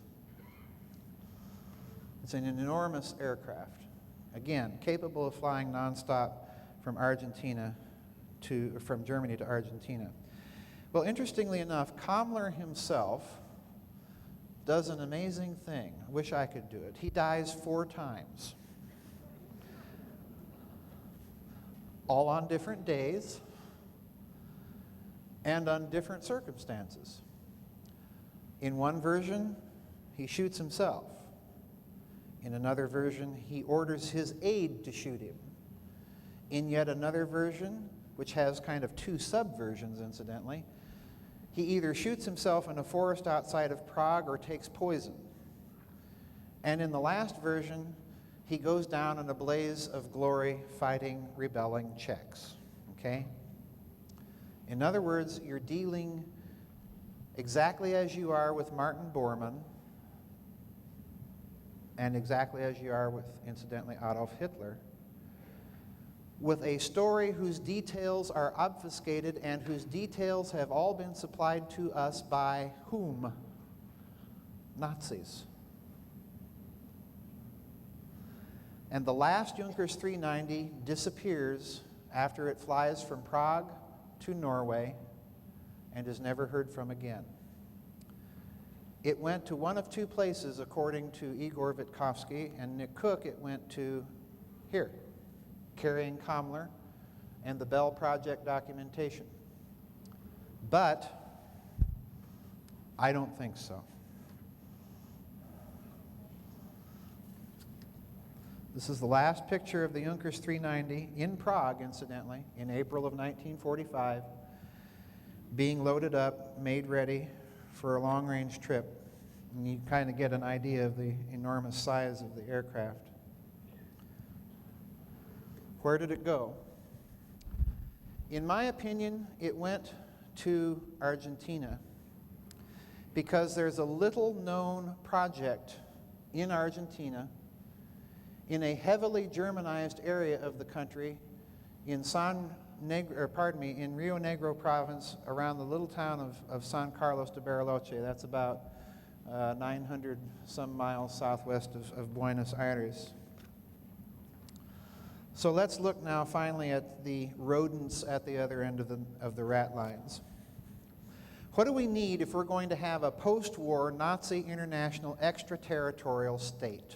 It's an enormous aircraft, again, capable of flying nonstop from Germany to Argentina. Well, interestingly enough, Kammler himself does an amazing thing. I wish I could do it. He dies 4 times, all on different days and on different circumstances. In one version, he shoots himself. In another version, he orders his aide to shoot him. In yet another version, which has kind of 2 subversions, incidentally, he either shoots himself in a forest outside of Prague or takes poison. And in the last version, he goes down in a blaze of glory fighting rebelling Czechs. Okay? In other words, you're dealing exactly as you are with Martin Bormann, and exactly as you are with, incidentally, Adolf Hitler, with a story whose details are obfuscated and whose details have all been supplied to us by whom? Nazis. And the last Junkers 390 disappears after it flies from Prague to Norway and is never heard from again. It went to one of 2 places, according to Igor Vitkovsky and Nick Cook. It went to here, carrying Kammler and the Bell Project documentation. But I don't think so. This is the last picture of the Junkers 390 in Prague, incidentally, in April of 1945, being loaded up, made ready for a long-range trip, and you kind of get an idea of the enormous size of the aircraft. Where did it go? In my opinion, it went to Argentina because there's a little-known project in Argentina in a heavily Germanized area of the country in in Rio Negro province around the little town of San Carlos de Bariloche. That's about 900 some miles southwest of Buenos Aires. So let's look now finally at the rodents at the other end of the rat lines. What do we need if we're going to have a post-war Nazi international extraterritorial state?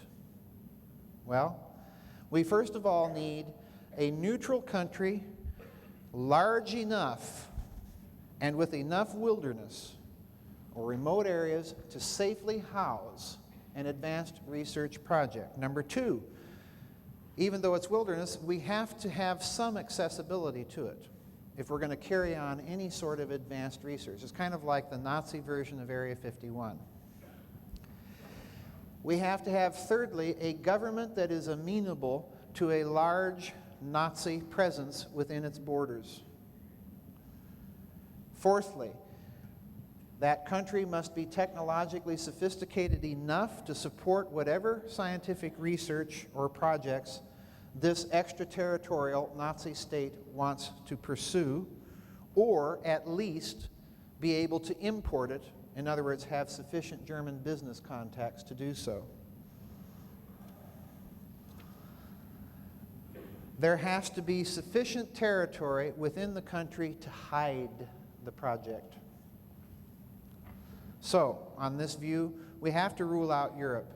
Well, we first of all need a neutral country large enough and with enough wilderness or remote areas to safely house an advanced research project. Number two, even though it's wilderness, we have to have some accessibility to it if we're going to carry on any sort of advanced research. It's kind of like the Nazi version of Area 51. We have to have, thirdly, a government that is amenable to a large Nazi presence within its borders. Fourthly, that country must be technologically sophisticated enough to support whatever scientific research or projects this extraterritorial Nazi state wants to pursue, or at least be able to import it. In other words, have sufficient German business contacts to do so. There has to be sufficient territory within the country to hide the project. So, on this view, we have to rule out Europe.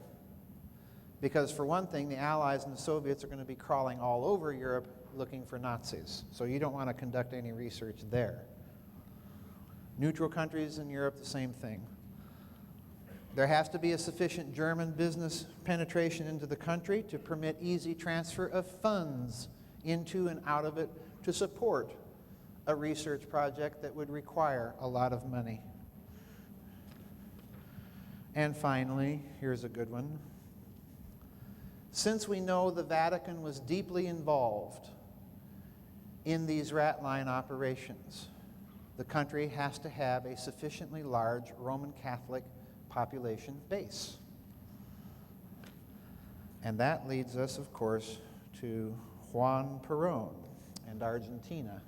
Because for one thing, the Allies and the Soviets are going to be crawling all over Europe looking for Nazis. So you don't want to conduct any research there. Neutral countries in Europe, the same thing. There has to be a sufficient German business penetration into the country to permit easy transfer of funds into and out of it to support a research project that would require a lot of money. And finally, here's a good one. Since we know the Vatican was deeply involved in these rat line operations, the country has to have a sufficiently large Roman Catholic population base. And that leads us, of course, to Juan Perón and Argentina.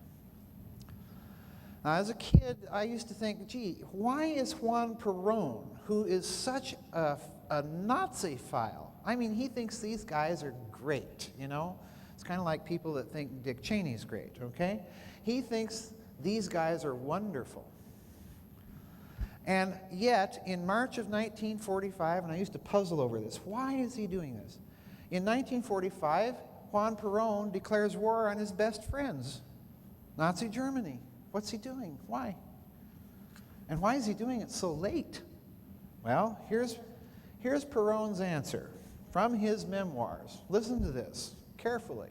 Now, as a kid, I used to think, gee, why is Juan Perón, who is such a Nazi-phile, I mean, he thinks these guys are great, you know? It's kind of like people that think Dick Cheney's great, okay? He thinks these guys are wonderful. And yet, in March of 1945, and I used to puzzle over this, why is he doing this? In 1945, Juan Perón declares war on his best friends, Nazi Germany. What's he doing? Why? And why is he doing it so late? Well, here's Perón's answer from his memoirs. Listen to this carefully.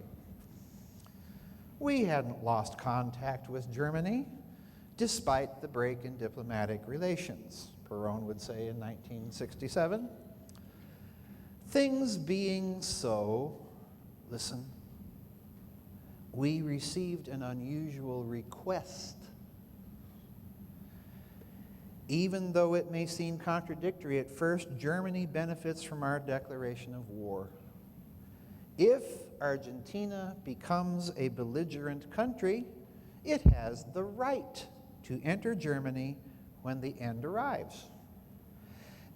We hadn't lost contact with Germany, despite the break in diplomatic relations, Perón would say in 1967. Things being so, listen, we received an unusual request. Even though it may seem contradictory at first, Germany benefits from our declaration of war. If Argentina becomes a belligerent country, it has the right to enter Germany when the end arrives.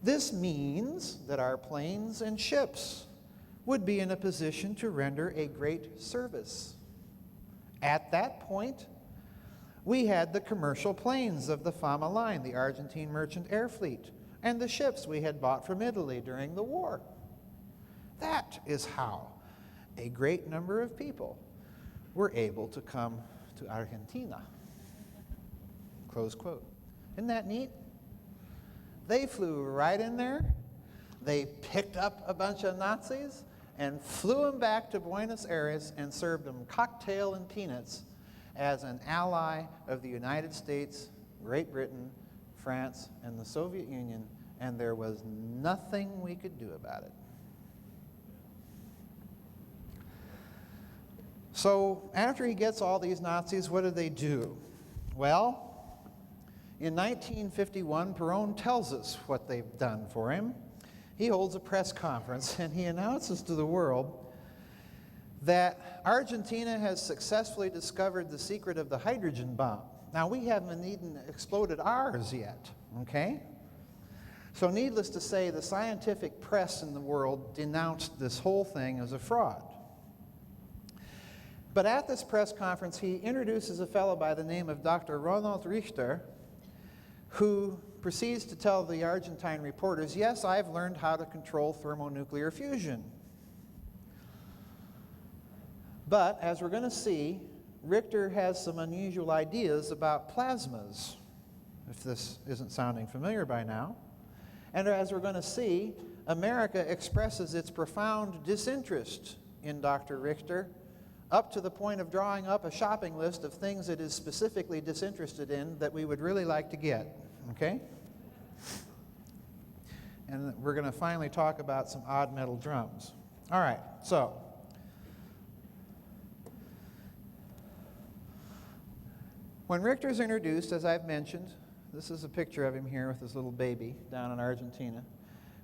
This means that our planes and ships would be in a position to render a great service. At that point, we had the commercial planes of the Fama line, the Argentine Merchant Air Fleet, and the ships we had bought from Italy during the war. That is how a great number of people were able to come to Argentina. Close quote. Isn't that neat? They flew right in there. They picked up a bunch of Nazis and flew them back to Buenos Aires and served them cocktail and peanuts as an ally of the United States, Great Britain, France, and the Soviet Union, and there was nothing we could do about it. So after he gets all these Nazis, what do they do? Well, in 1951, Perón tells us what they've done for him. He holds a press conference and he announces to the world that Argentina has successfully discovered the secret of the hydrogen bomb. Now, we haven't even exploded ours yet, okay? So needless to say, the scientific press in the world denounced this whole thing as a fraud. But at this press conference, he introduces a fellow by the name of Dr. Ronald Richter, who proceeds to tell the Argentine reporters, yes, I've learned how to control thermonuclear fusion. But, as we're going to see, Richter has some unusual ideas about plasmas, if this isn't sounding familiar by now. And as we're going to see, America expresses its profound disinterest in Dr. Richter, up to the point of drawing up a shopping list of things it is specifically disinterested in that we would really like to get, okay? And we're going to finally talk about some odd metal drums. All right, so when Richter's introduced, as I've mentioned, this is a picture of him here with his little baby down in Argentina.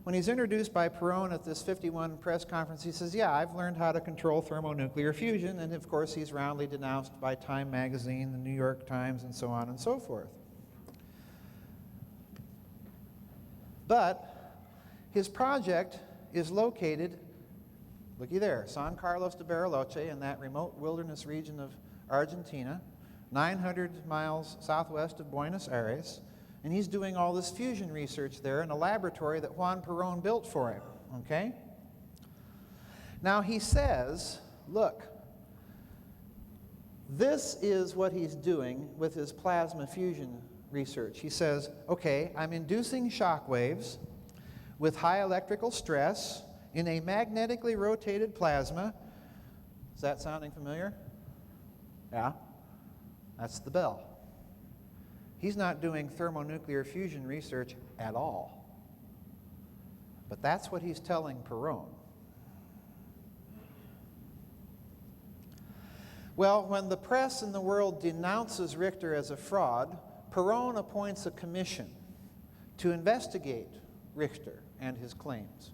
When he's introduced by Perón at this 51 press conference, he says, yeah, I've learned how to control thermonuclear fusion, and of course he's roundly denounced by Time magazine, the New York Times, and so on and so forth. But his project is located, looky there, San Carlos de Bariloche, in that remote wilderness region of Argentina, 900 miles southwest of Buenos Aires, and he's doing all this fusion research there in a laboratory that Juan Perón built for him, okay? Now he says, look, this is what he's doing with his plasma fusion research. He says, okay, I'm inducing shock waves with high electrical stress in a magnetically rotated plasma. Is that sounding familiar? Yeah? That's the bell. He's not doing thermonuclear fusion research at all. But that's what he's telling Perón. Well, when the press in the world denounces Richter as a fraud, Perón appoints a commission to investigate Richter and his claims.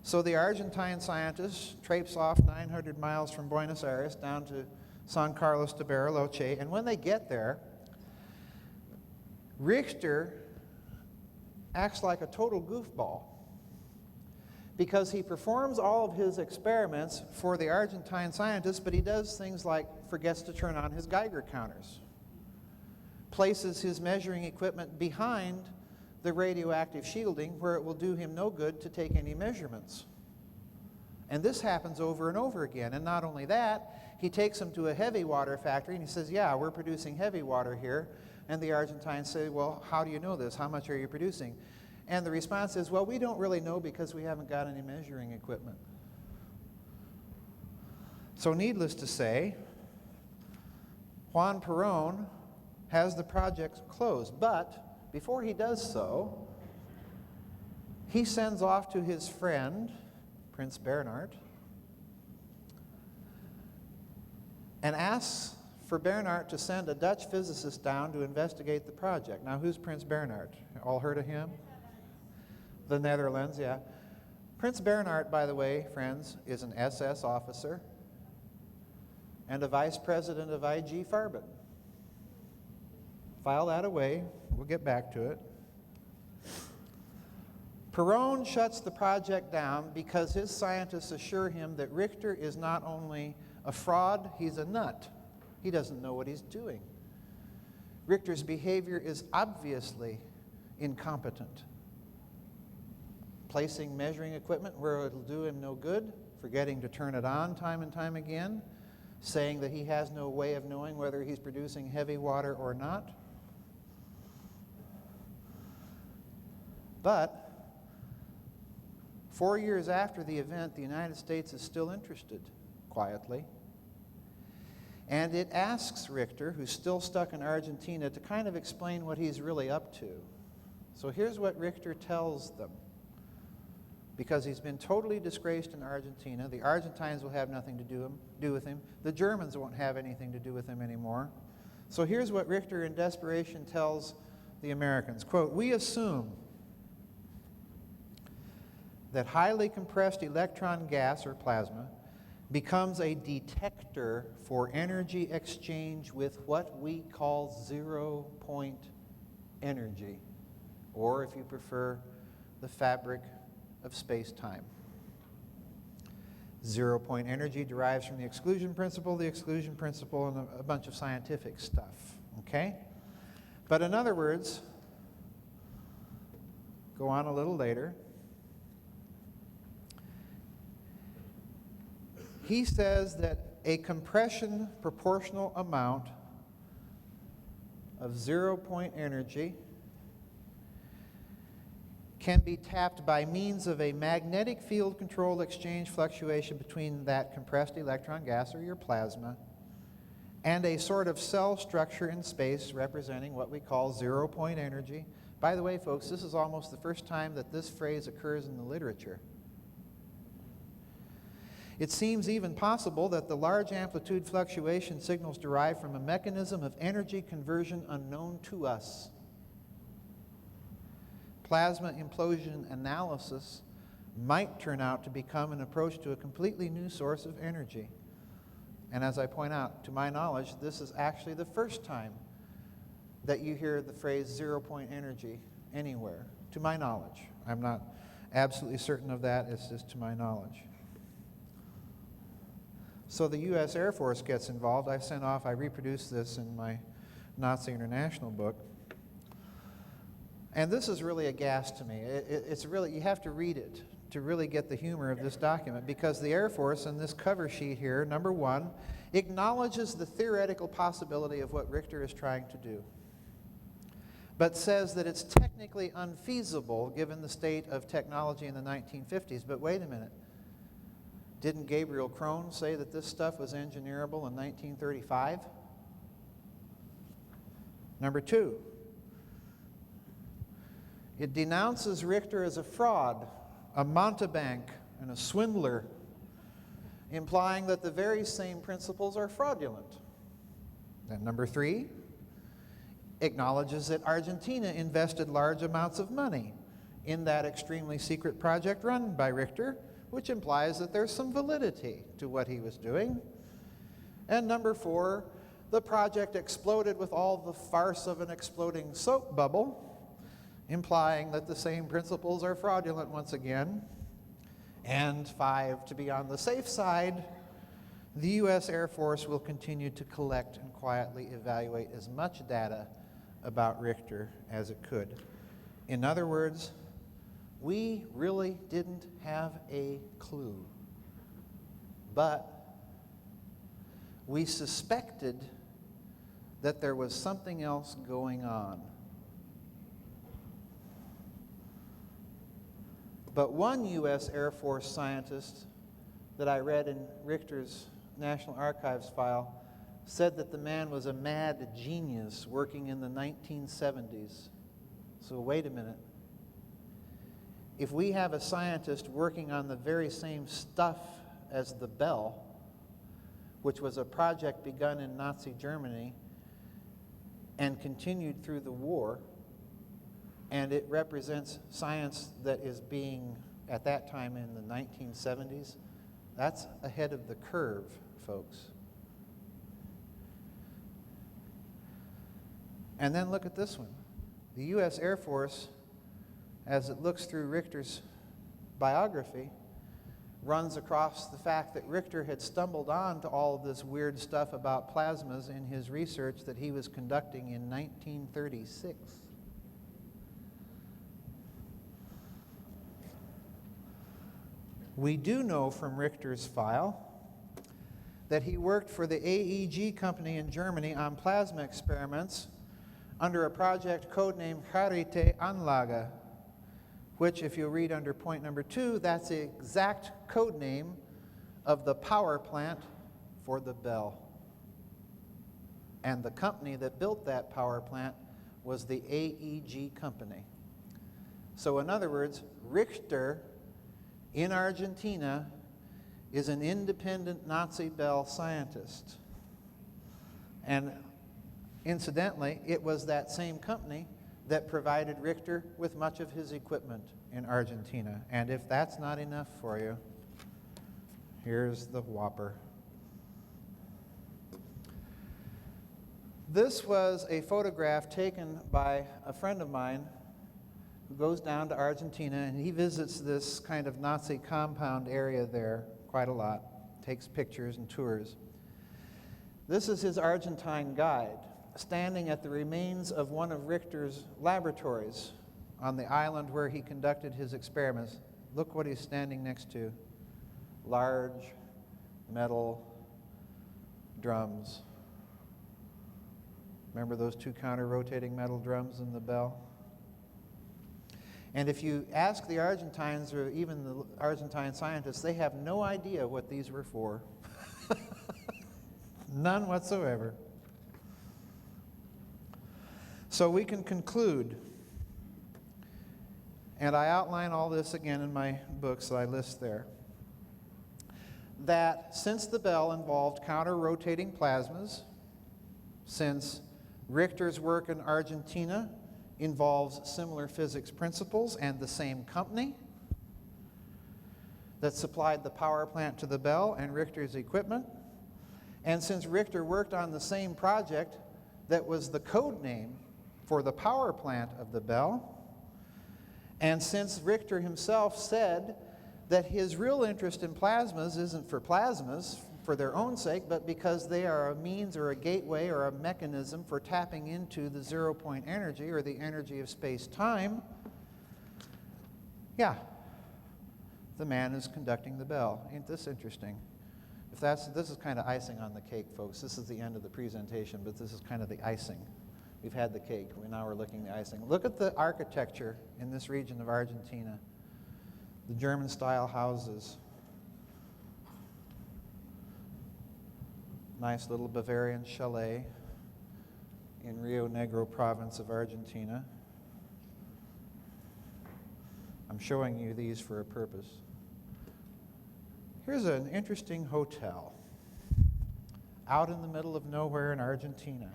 So the Argentine scientists traipse off 900 miles from Buenos Aires down to San Carlos de Bariloche, and when they get there, Richter acts like a total goofball because he performs all of his experiments for the Argentine scientists, but he does things like forgets to turn on his Geiger counters, places his measuring equipment behind the radioactive shielding where it will do him no good to take any measurements. And this happens over and over again. And not only that, he takes them to a heavy water factory and he says, yeah, we're producing heavy water here. And the Argentines say, well, how do you know this? How much are you producing? And the response is, well, we don't really know because we haven't got any measuring equipment. So needless to say, Juan Perón has the project closed. But before he does so, he sends off to his friend, Prince Bernhard, and asks for Bernhard to send a Dutch physicist down to investigate the project. Now, who's Prince Bernhard? All heard of him? The Netherlands, yeah. Prince Bernhard, by the way, friends, is an SS officer and a vice president of IG Farben. File that away. We'll get back to it. Perón shuts the project down because his scientists assure him that Richter is not only a fraud, he's a nut. He doesn't know what he's doing. Richter's behavior is obviously incompetent. Placing measuring equipment where it'll do him no good, forgetting to turn it on time and time again, saying that he has no way of knowing whether he's producing heavy water or not. But 4 years after the event, the United States is still interested, quietly. And it asks Richter, who's still stuck in Argentina, to kind of explain what he's really up to. So here's what Richter tells them. because he's been totally disgraced in Argentina. The Argentines will have nothing to do with him. The Germans won't have anything to do with him anymore. So here's what Richter in desperation tells the Americans. Quote, "We assume that highly compressed electron gas or plasma becomes a detector for energy exchange with what we call zero-point energy, or if you prefer, the fabric of space-time. Zero-point energy derives from the exclusion principle, and a bunch of scientific stuff, okay? But in other words, go on a little later, he says that a compression proportional amount of zero-point energy can be tapped by means of a magnetic field control exchange fluctuation between that compressed electron gas or your plasma and a sort of cell structure in space representing what we call zero-point energy. By the way, folks, this is almost the first time that this phrase occurs in the literature. It seems even possible that the large amplitude fluctuation signals derive from a mechanism of energy conversion unknown to us. Plasma implosion analysis might turn out to become an approach to a completely new source of energy. And as I point out, to my knowledge, this is actually the first time that you hear the phrase zero-point energy anywhere, to my knowledge. I'm not absolutely certain of that, it's just to my knowledge. So the U.S. Air Force gets involved. I reproduced this in my Nazi International book. And this is really a gas to me. It's really, you have to read it to really get the humor of this document, because the Air Force in this cover sheet here, number one, acknowledges the theoretical possibility of what Richter is trying to do, but says that it's technically unfeasible given the state of technology in the 1950s. But wait a minute. Didn't Gabriel Krohn say that this stuff was engineerable in 1935? Number two, it denounces Richter as a fraud, a mountebank, and a swindler, implying that the very same principles are fraudulent. And number three, acknowledges that Argentina invested large amounts of money in that extremely secret project run by Richter, which implies that there's some validity to what he was doing. And number four, the project exploded with all the farce of an exploding soap bubble, implying that the same principles are fraudulent once again. And five, to be on the safe side, the U.S. Air Force will continue to collect and quietly evaluate as much data about Richter as it could. In other words, we really didn't have a clue, but we suspected that there was something else going on. But one U.S. Air Force scientist that I read in Richter's National Archives file said that the man was a mad genius working in the 1970s. So wait a minute. If we have a scientist working on the very same stuff as the Bell, which was a project begun in Nazi Germany and continued through the war, and it represents science that is being, at that time in the 1970s, that's ahead of the curve, folks. And then look at this one. The U.S. Air Force, as it looks through Richter's biography, runs across the fact that Richter had stumbled on to all of this weird stuff about plasmas in his research that he was conducting in 1936. We do know from Richter's file that he worked for the AEG company in Germany on plasma experiments under a project codenamed Charité Anlage, which, if you read under point number 2, that's the exact code name of the power plant for the Bell. And the company that built that power plant was the AEG company. So in other words, Richter in Argentina is an independent Nazi Bell scientist. And incidentally, it was that same company that provided Richter with much of his equipment in Argentina. And if that's not enough for you, here's the whopper. This was a photograph taken by a friend of mine who goes down to Argentina, and he visits this kind of Nazi compound area there quite a lot, takes pictures and tours. This is his Argentine guide, standing at the remains of one of Richter's laboratories on the island where he conducted his experiments. Look what he's standing next to. Large metal drums. Remember those two counter-rotating metal drums in the bell? And if you ask the Argentines, or even the Argentine scientists, they have no idea what these were for. None whatsoever. So we can conclude, and I outline all this again in my books that I list there, that since the bell involved counter-rotating plasmas, since Richter's work in Argentina involves similar physics principles and the same company that supplied the power plant to the bell and Richter's equipment, and since Richter worked on the same project that was the code name for the power plant of the bell, and since Richter himself said that his real interest in plasmas isn't for plasmas for their own sake, but because they are a means or a gateway or a mechanism for tapping into the zero-point energy or the energy of space-time, yeah, the man is conducting the bell. Ain't this interesting? This is kind of icing on the cake, folks. This is the end of the presentation, but this is kind of the icing. We've had the cake. Now we're looking at the icing. Look at the architecture in this region of Argentina. The German-style houses. Nice little Bavarian chalet in Rio Negro province of Argentina. I'm showing you these for a purpose. Here's an interesting hotel out in the middle of nowhere in Argentina.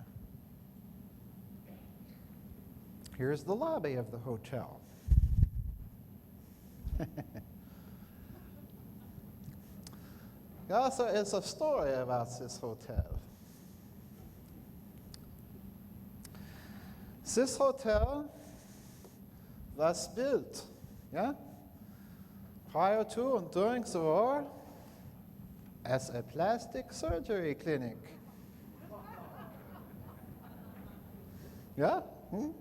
Here's the lobby of the hotel. Yeah, so it's a story about this hotel. This hotel was built, yeah, prior to and during the war as a plastic surgery clinic. Yeah? And?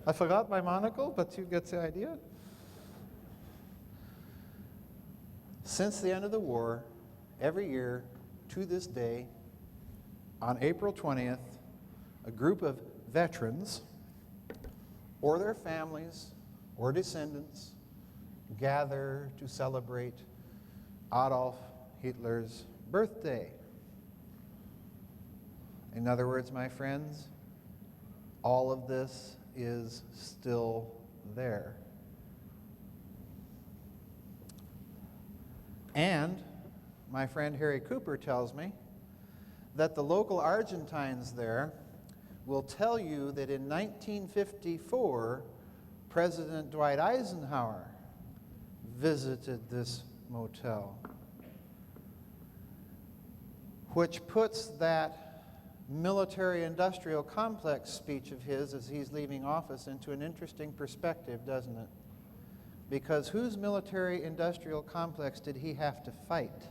I forgot my monocle, but you get the idea. Since the end of the war, every year to this day, on April 20th, a group of veterans or their families or descendants gather to celebrate Adolf Hitler's birthday. In other words, my friends, all of this is still there. And my friend Harry Cooper tells me that the local Argentines there will tell you that in 1954, President Dwight Eisenhower visited this motel, which puts that military-industrial complex speech of his as he's leaving office into an interesting perspective, doesn't it? Because whose military-industrial complex did he have to fight?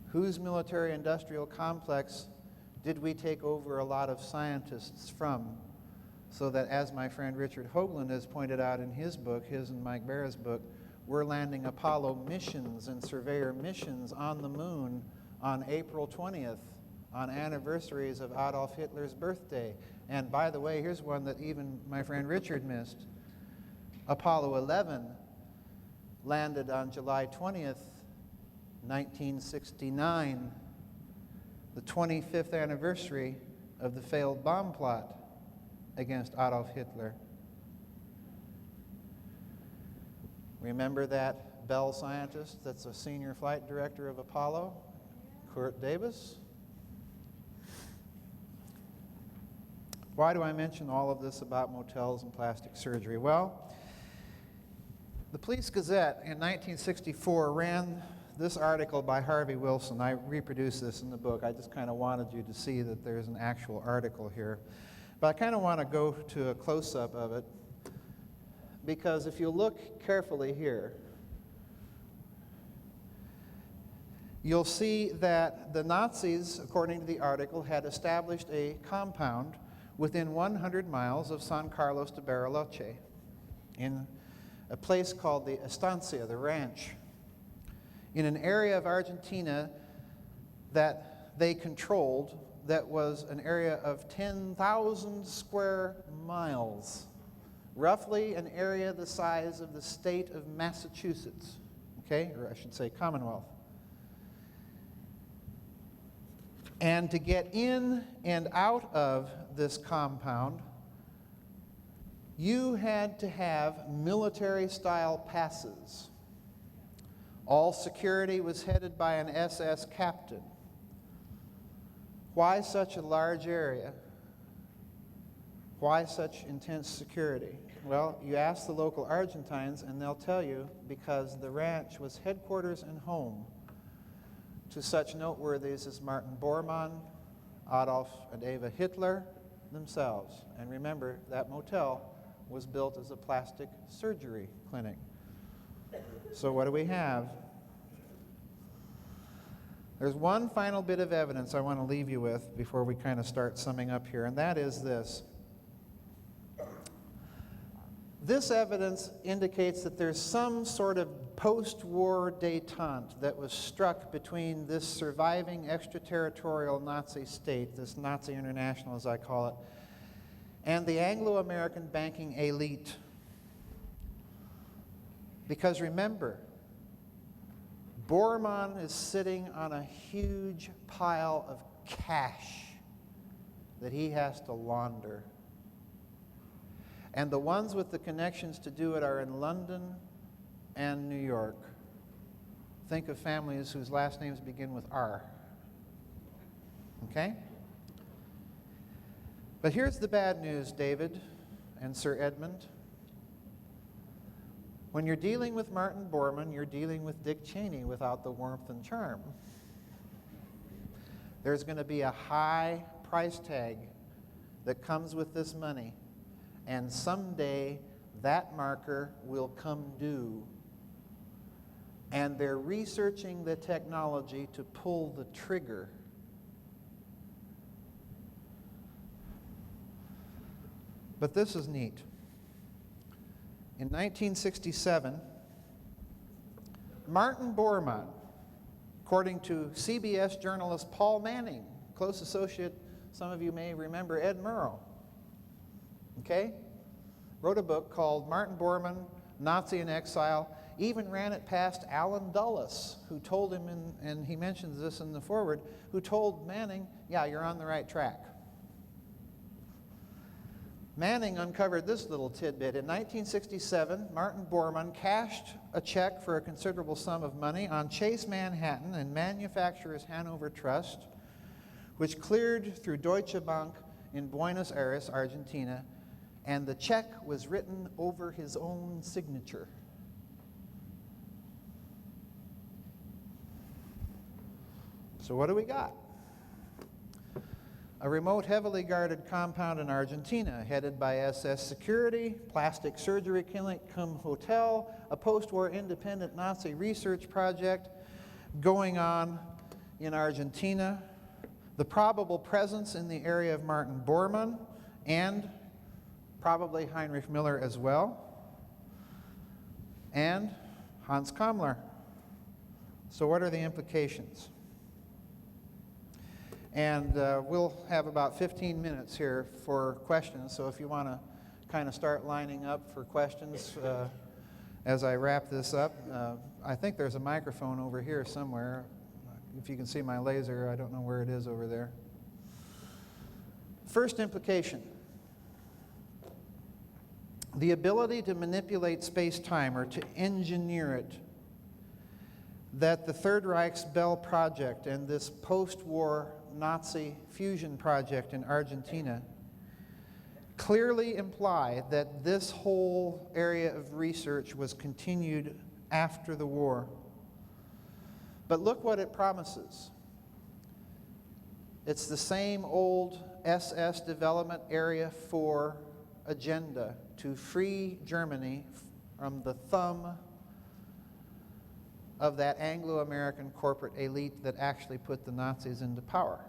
Whose military-industrial complex did we take over a lot of scientists from? So that, as my friend Richard Hoagland has pointed out in his book, his and Mike Barra's book, we're landing Apollo missions and Surveyor missions on the moon on April 20th, on anniversaries of Adolf Hitler's birthday. And by the way, here's one that even my friend Richard missed. Apollo 11 landed on July 20th, 1969, the 25th anniversary of the failed bomb plot against Adolf Hitler. Remember that Bell scientist that's a senior flight director of Apollo, Kurt Davis? Why do I mention all of this about motels and plastic surgery? Well, the Police Gazette in 1964 ran this article by Harvey Wilson. I reproduced this in the book. I just kind of wanted you to see that there's an actual article here. But I kind of want to go to a close-up of it, because if you look carefully here, you'll see that the Nazis, according to the article, had established a compound within 100 miles of San Carlos de Bariloche in a place called the Estancia, the ranch, in an area of Argentina that they controlled that was an area of 10,000 square miles, roughly an area the size of the state of Massachusetts, okay, or I should say Commonwealth. And to get in and out of this compound, you had to have military-style passes. All security was headed by an SS captain. Why such a large area? Why such intense security? Well, you ask the local Argentines and they'll tell you because the ranch was headquarters and home to such noteworthies as Martin Bormann, Adolf and Eva Hitler themselves. And remember, that motel was built as a plastic surgery clinic. So what do we have? There's one final bit of evidence I want to leave you with before we kind of start summing up here, and that is this. This evidence indicates that there's some sort of post-war détente that was struck between this surviving extraterritorial Nazi state, this Nazi international as I call it, and the Anglo-American banking elite. Because remember, Bormann is sitting on a huge pile of cash that he has to launder. And the ones with the connections to do it are in London and New York. Think of families whose last names begin with R. Okay? But here's the bad news, David and Sir Edmund. When you're dealing with Martin Bormann, you're dealing with Dick Cheney without the warmth and charm. There's going to be a high price tag that comes with this money, and someday that marker will come due. And they're researching the technology to pull the trigger. But this is neat. In 1967, Martin Bormann, according to CBS journalist Paul Manning, close associate, some of you may remember Ed Murrow, okay, wrote a book called Martin Bormann, Nazi in Exile, even ran it past Alan Dulles, who told him, and he mentions this in the foreword, who told Manning, yeah, you're on the right track. Manning uncovered this little tidbit. In 1967, Martin Bormann cashed a check for a considerable sum of money on Chase Manhattan and Manufacturers Hanover Trust, which cleared through Deutsche Bank in Buenos Aires, Argentina, and the check was written over his own signature. So what do we got? A remote, heavily guarded compound in Argentina, headed by SS security, plastic surgery clinic cum hotel, a post-war independent Nazi research project going on in Argentina, the probable presence in the area of Martin Bormann, and probably Heinrich Miller as well, and Hans Kammler. So what are the implications? And we'll have about 15 minutes here for questions, so if you want to kind of start lining up for questions as I wrap this up. I think there's a microphone over here somewhere. If you can see my laser, I don't know where it is over there. First implication. The ability to manipulate space-time or to engineer it, that the Third Reich's Bell Project and this post-war Nazi fusion project in Argentina clearly imply that this whole area of research was continued after the war. But look what it promises. It's the same old SS Development Area 4 agenda to free Germany from the thumb of that Anglo-American corporate elite that actually put the Nazis into power.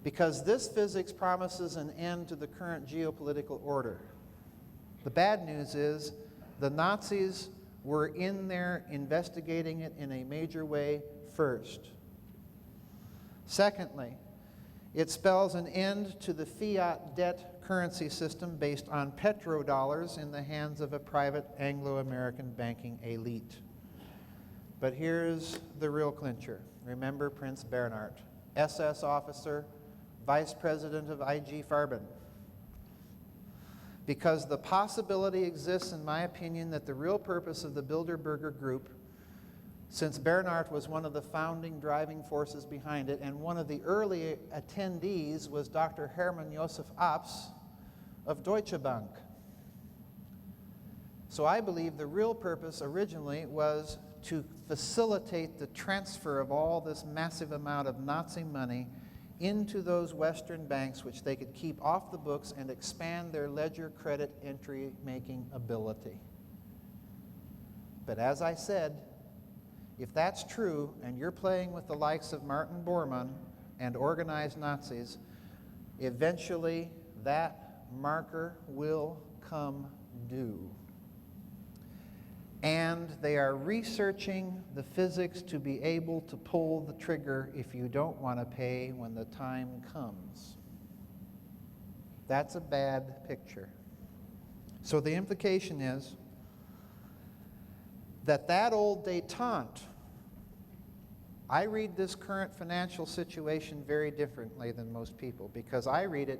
Because this physics promises an end to the current geopolitical order. The bad news is the Nazis were in there investigating it in a major way first. Secondly, it spells an end to the fiat debt currency system based on petrodollars in the hands of a private Anglo-American banking elite. But here's the real clincher. Remember Prince Bernhard, SS officer, Vice President of IG Farben. Because the possibility exists, in my opinion, that the real purpose of the Bilderberger Group, since Bernhard was one of the founding driving forces behind it, and one of the early attendees was Dr. Hermann Josef Abs of Deutsche Bank. So I believe the real purpose originally was to facilitate the transfer of all this massive amount of Nazi money into those Western banks, which they could keep off the books and expand their ledger credit entry making ability. But as I said, if that's true and you're playing with the likes of Martin Bormann and organized Nazis, eventually that marker will come due. And they are researching the physics to be able to pull the trigger if you don't want to pay when the time comes. That's a bad picture. So the implication is that old détente, I read this current financial situation very differently than most people, because I read it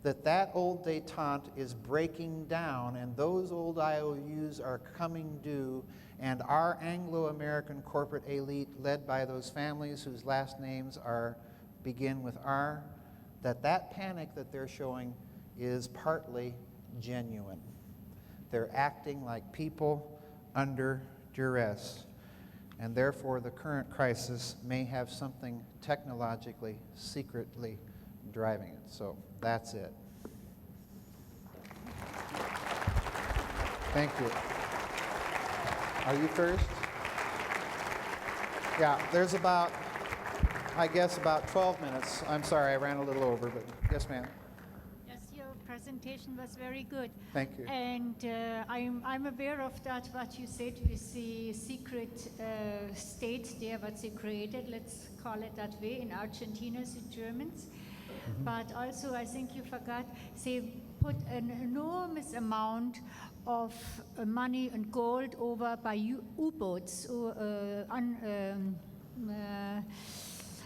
that old détente is breaking down, and those old IOUs are coming due, and our Anglo-American corporate elite, led by those families whose last names begin with R, that panic that they're showing is partly genuine. They're acting like people under duress, and therefore the current crisis may have something technologically, secretly driving it. So that's it. Thank you. Are you first? Yeah, there's about 12 minutes. I'm sorry, I ran a little over, but yes, ma'am. Yes, your presentation was very good. Thank you. And I'm aware of that, what you said with the secret state there, what they created, let's call it that way, in Argentina, the Germans. Mm-hmm. But also, I think you forgot, they put an enormous amount of money and gold over by U-boats,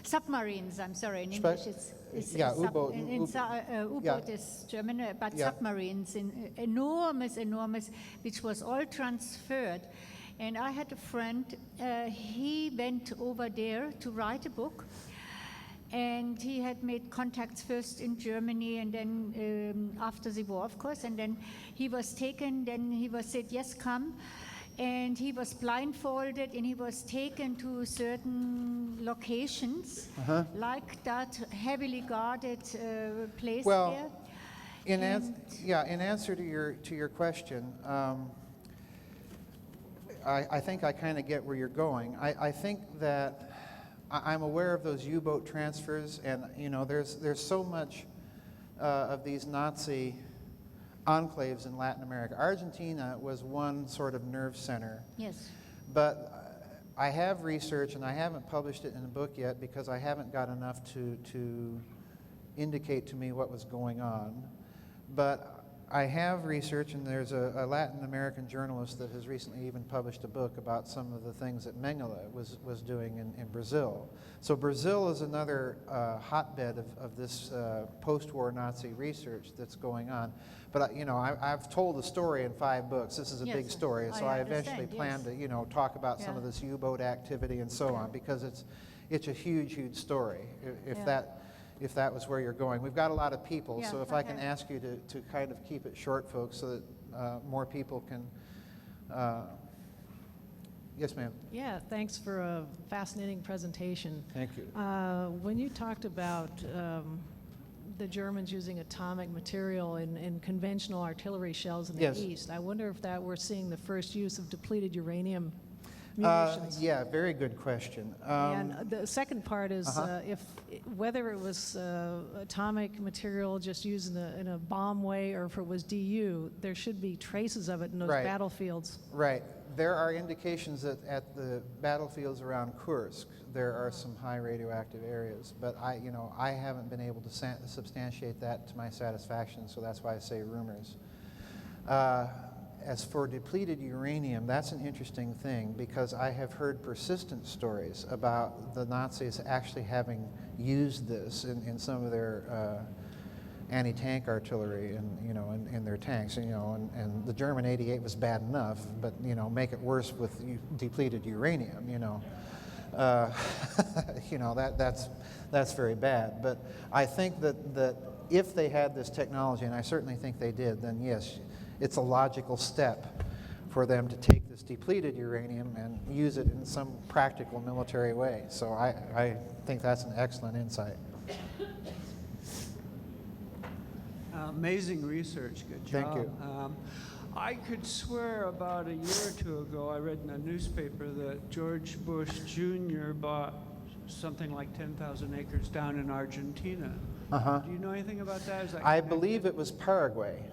submarines, I'm sorry, in English it's U-boat. U-boat is German, but submarines, enormous, which was all transferred. And I had a friend, he went over there to write a book, and he had made contacts first in Germany and then after the war, of course, and then he was taken, then he was said, yes, come. And he was blindfolded and he was taken to certain locations, like that heavily guarded place there. In answer to your question, I think I kind of get where you're going. I think that I'm aware of those U-boat transfers, and there's so much of these Nazi enclaves in Latin America. Argentina was one sort of nerve center. Yes. But I have researched, and I haven't published it in a book yet because I haven't got enough to indicate to me what was going on. But I have research, and there's a Latin American journalist that has recently even published a book about some of the things that Mengele was doing in Brazil. So Brazil is another hotbed of this post-war Nazi research that's going on. But I've told the story in 5 books. This is a Yes, big story, so I eventually understand, plan yes. to talk about some Yeah. of this U-boat activity and so on, because it's a huge, huge story. If that was where you're going. We've got a lot of people, Yeah, so if I can okay. ask you to kind of keep it short, folks, so that more people can... Yes, ma'am. Yeah, thanks for a fascinating presentation. Thank you. When you talked about the Germans using atomic material in conventional artillery shells in the Yes. East, I wonder if that we're seeing the first use of depleted uranium munitions. Yeah, very good question. And the second part is Uh-huh. whether it was atomic material just used in a bomb way, or if it was DU, there should be traces of it in those Right. battlefields. Right. There are indications that at the battlefields around Kursk, there are some high radioactive areas, but I haven't been able to substantiate that to my satisfaction, so that's why I say rumors. As for depleted uranium, that's an interesting thing, because I have heard persistent stories about the Nazis actually having used this in some of their anti-tank artillery and in their tanks, and the German 88 was bad enough, but make it worse with depleted uranium, that's very bad. But I think that if they had this technology, and I certainly think they did, then yes, it's a logical step for them to take this depleted uranium and use it in some practical military way. So I think that's an excellent insight. Amazing research, good job. Thank you. I could swear about a year or two ago I read in a newspaper that George Bush Jr. bought something like 10,000 acres down in Argentina. Uh-huh. Do you know anything about that? Is that I connected? believe it was Paraguay,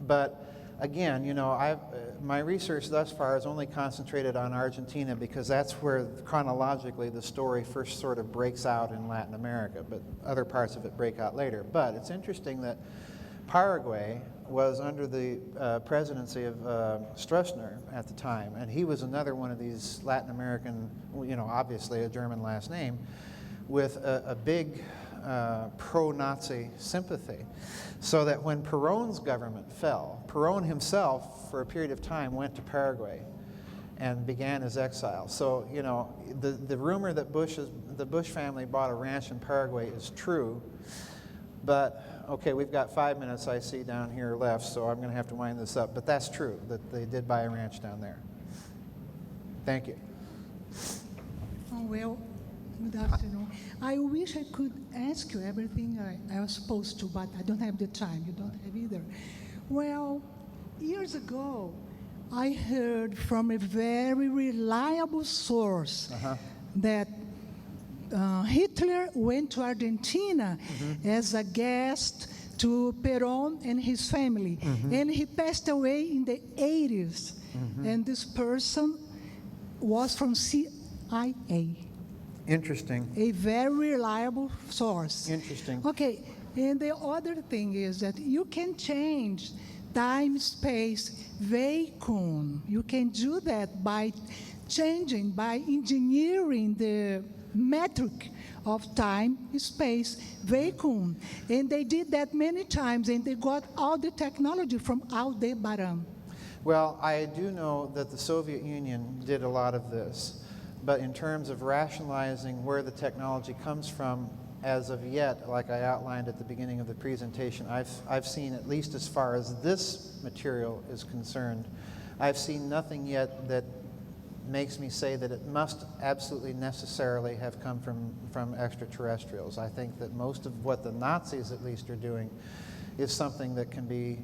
but again, my research thus far has only concentrated on Argentina because that's where chronologically the story first sort of breaks out in Latin America, but other parts of it break out later. But it's interesting that Paraguay was under the presidency of Stroessner at the time, and he was another one of these Latin American, obviously a German last name, with a big pro-Nazi sympathy. So that when Perón's government fell, Perón himself, for a period of time, went to Paraguay and began his exile. So, the rumor that the Bush family bought a ranch in Paraguay is true, but, okay, we've got 5 minutes, I see, down here left, so I'm going to have to wind this up. But that's true, that they did buy a ranch down there. Thank you. Oh, well, good afternoon. I wish I could ask you everything I was supposed to, but I don't have the time. You don't have either. Well, years ago, I heard from a very reliable source that Hitler went to Argentina as a guest to Perón and his family, and he passed away in the 80s. And this person was from CIA. Interesting. A very reliable source. Interesting. Okay, and the other thing is that you can change time, space, vacuum. You can do that by engineering the metric of time, space, vacuum. And they did that many times, and they got all the technology from Aldebaran. Well, I do know that the Soviet Union did a lot of this, but in terms of rationalizing where the technology comes from, as of yet, like I outlined at the beginning of the presentation, I've seen, at least as far as this material is concerned, I've seen nothing yet that makes me say that it must absolutely necessarily have come from extraterrestrials. I think that most of what the Nazis at least are doing is something that can be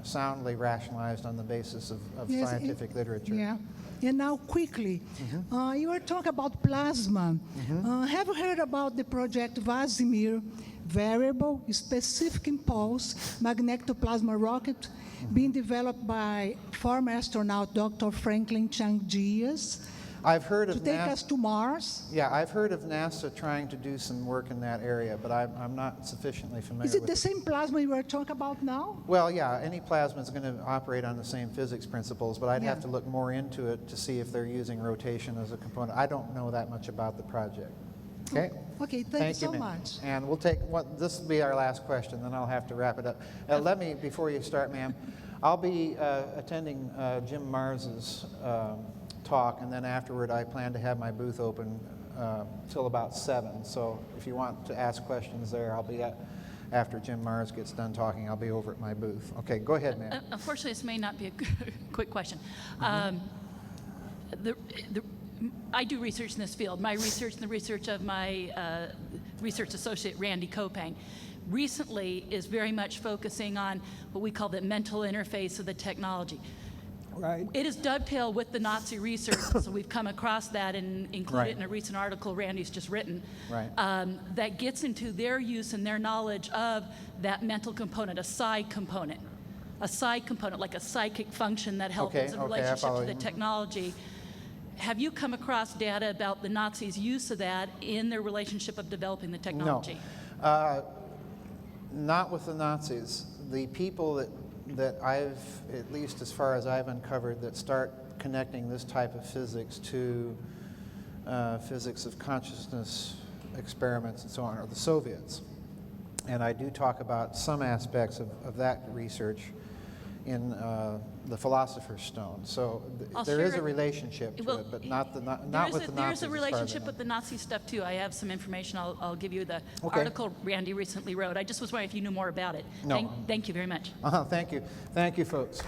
soundly rationalized on the basis of Yes, scientific literature. Yeah. And now quickly, you were talking about plasma. Have you heard about the project Vasimir, variable specific impulse magnetoplasma rocket being developed by former astronaut Dr. Franklin Chang Diaz? I've heard to of take us to Mars? Yeah, I've heard of NASA trying to do some work in that area, but I'm not sufficiently familiar Is it with the same plasma you were talking about now? Well, yeah, any plasma is going to operate on the same physics principles, but I'd have Yeah. to look more into it to see if they're using rotation as a component. I don't know that much about the project. Okay? Okay, thank you so ma'am. much. And we'll take this will be our last question, then I'll have to wrap it up. Let me, before you start, ma'am, I'll be attending Jim Mars's talk, and then afterward I plan to have my booth open till about 7. So if you want to ask questions there, I'll be after Jim Mars gets done talking, I'll be over at my booth. Okay, go ahead, ma'am. Unfortunately, this may not be a quick question. I do research in this field. My research and the research of my research associate, Randy Kopang, recently is very much focusing on what we call the mental interface of the technology. Right. It is dovetailed with the Nazi research, so we've come across that and included Right. it in a recent article Randy's just written. Right. That gets into their use and their knowledge of that mental component, a side component, like a psychic function that helps Okay, as a okay, I relationship follow to the you. technology. Have you come across data about the Nazis' use of that in their relationship of developing the technology? No. Not with the Nazis. The people that I've, at least as far as I've uncovered, that start connecting this type of physics to physics of consciousness experiments and so on are the Soviets. And I do talk about some aspects of that research in the Philosopher's Stone. So there is a relationship to Well, it, but not with the Nazis. There's a as far as I relationship know. with the Nazi stuff too. I have some information. I'll give you the Okay. article Randy recently wrote. I just was wondering if you knew more about it. No. Thank you very much. Thank you. Thank you, folks.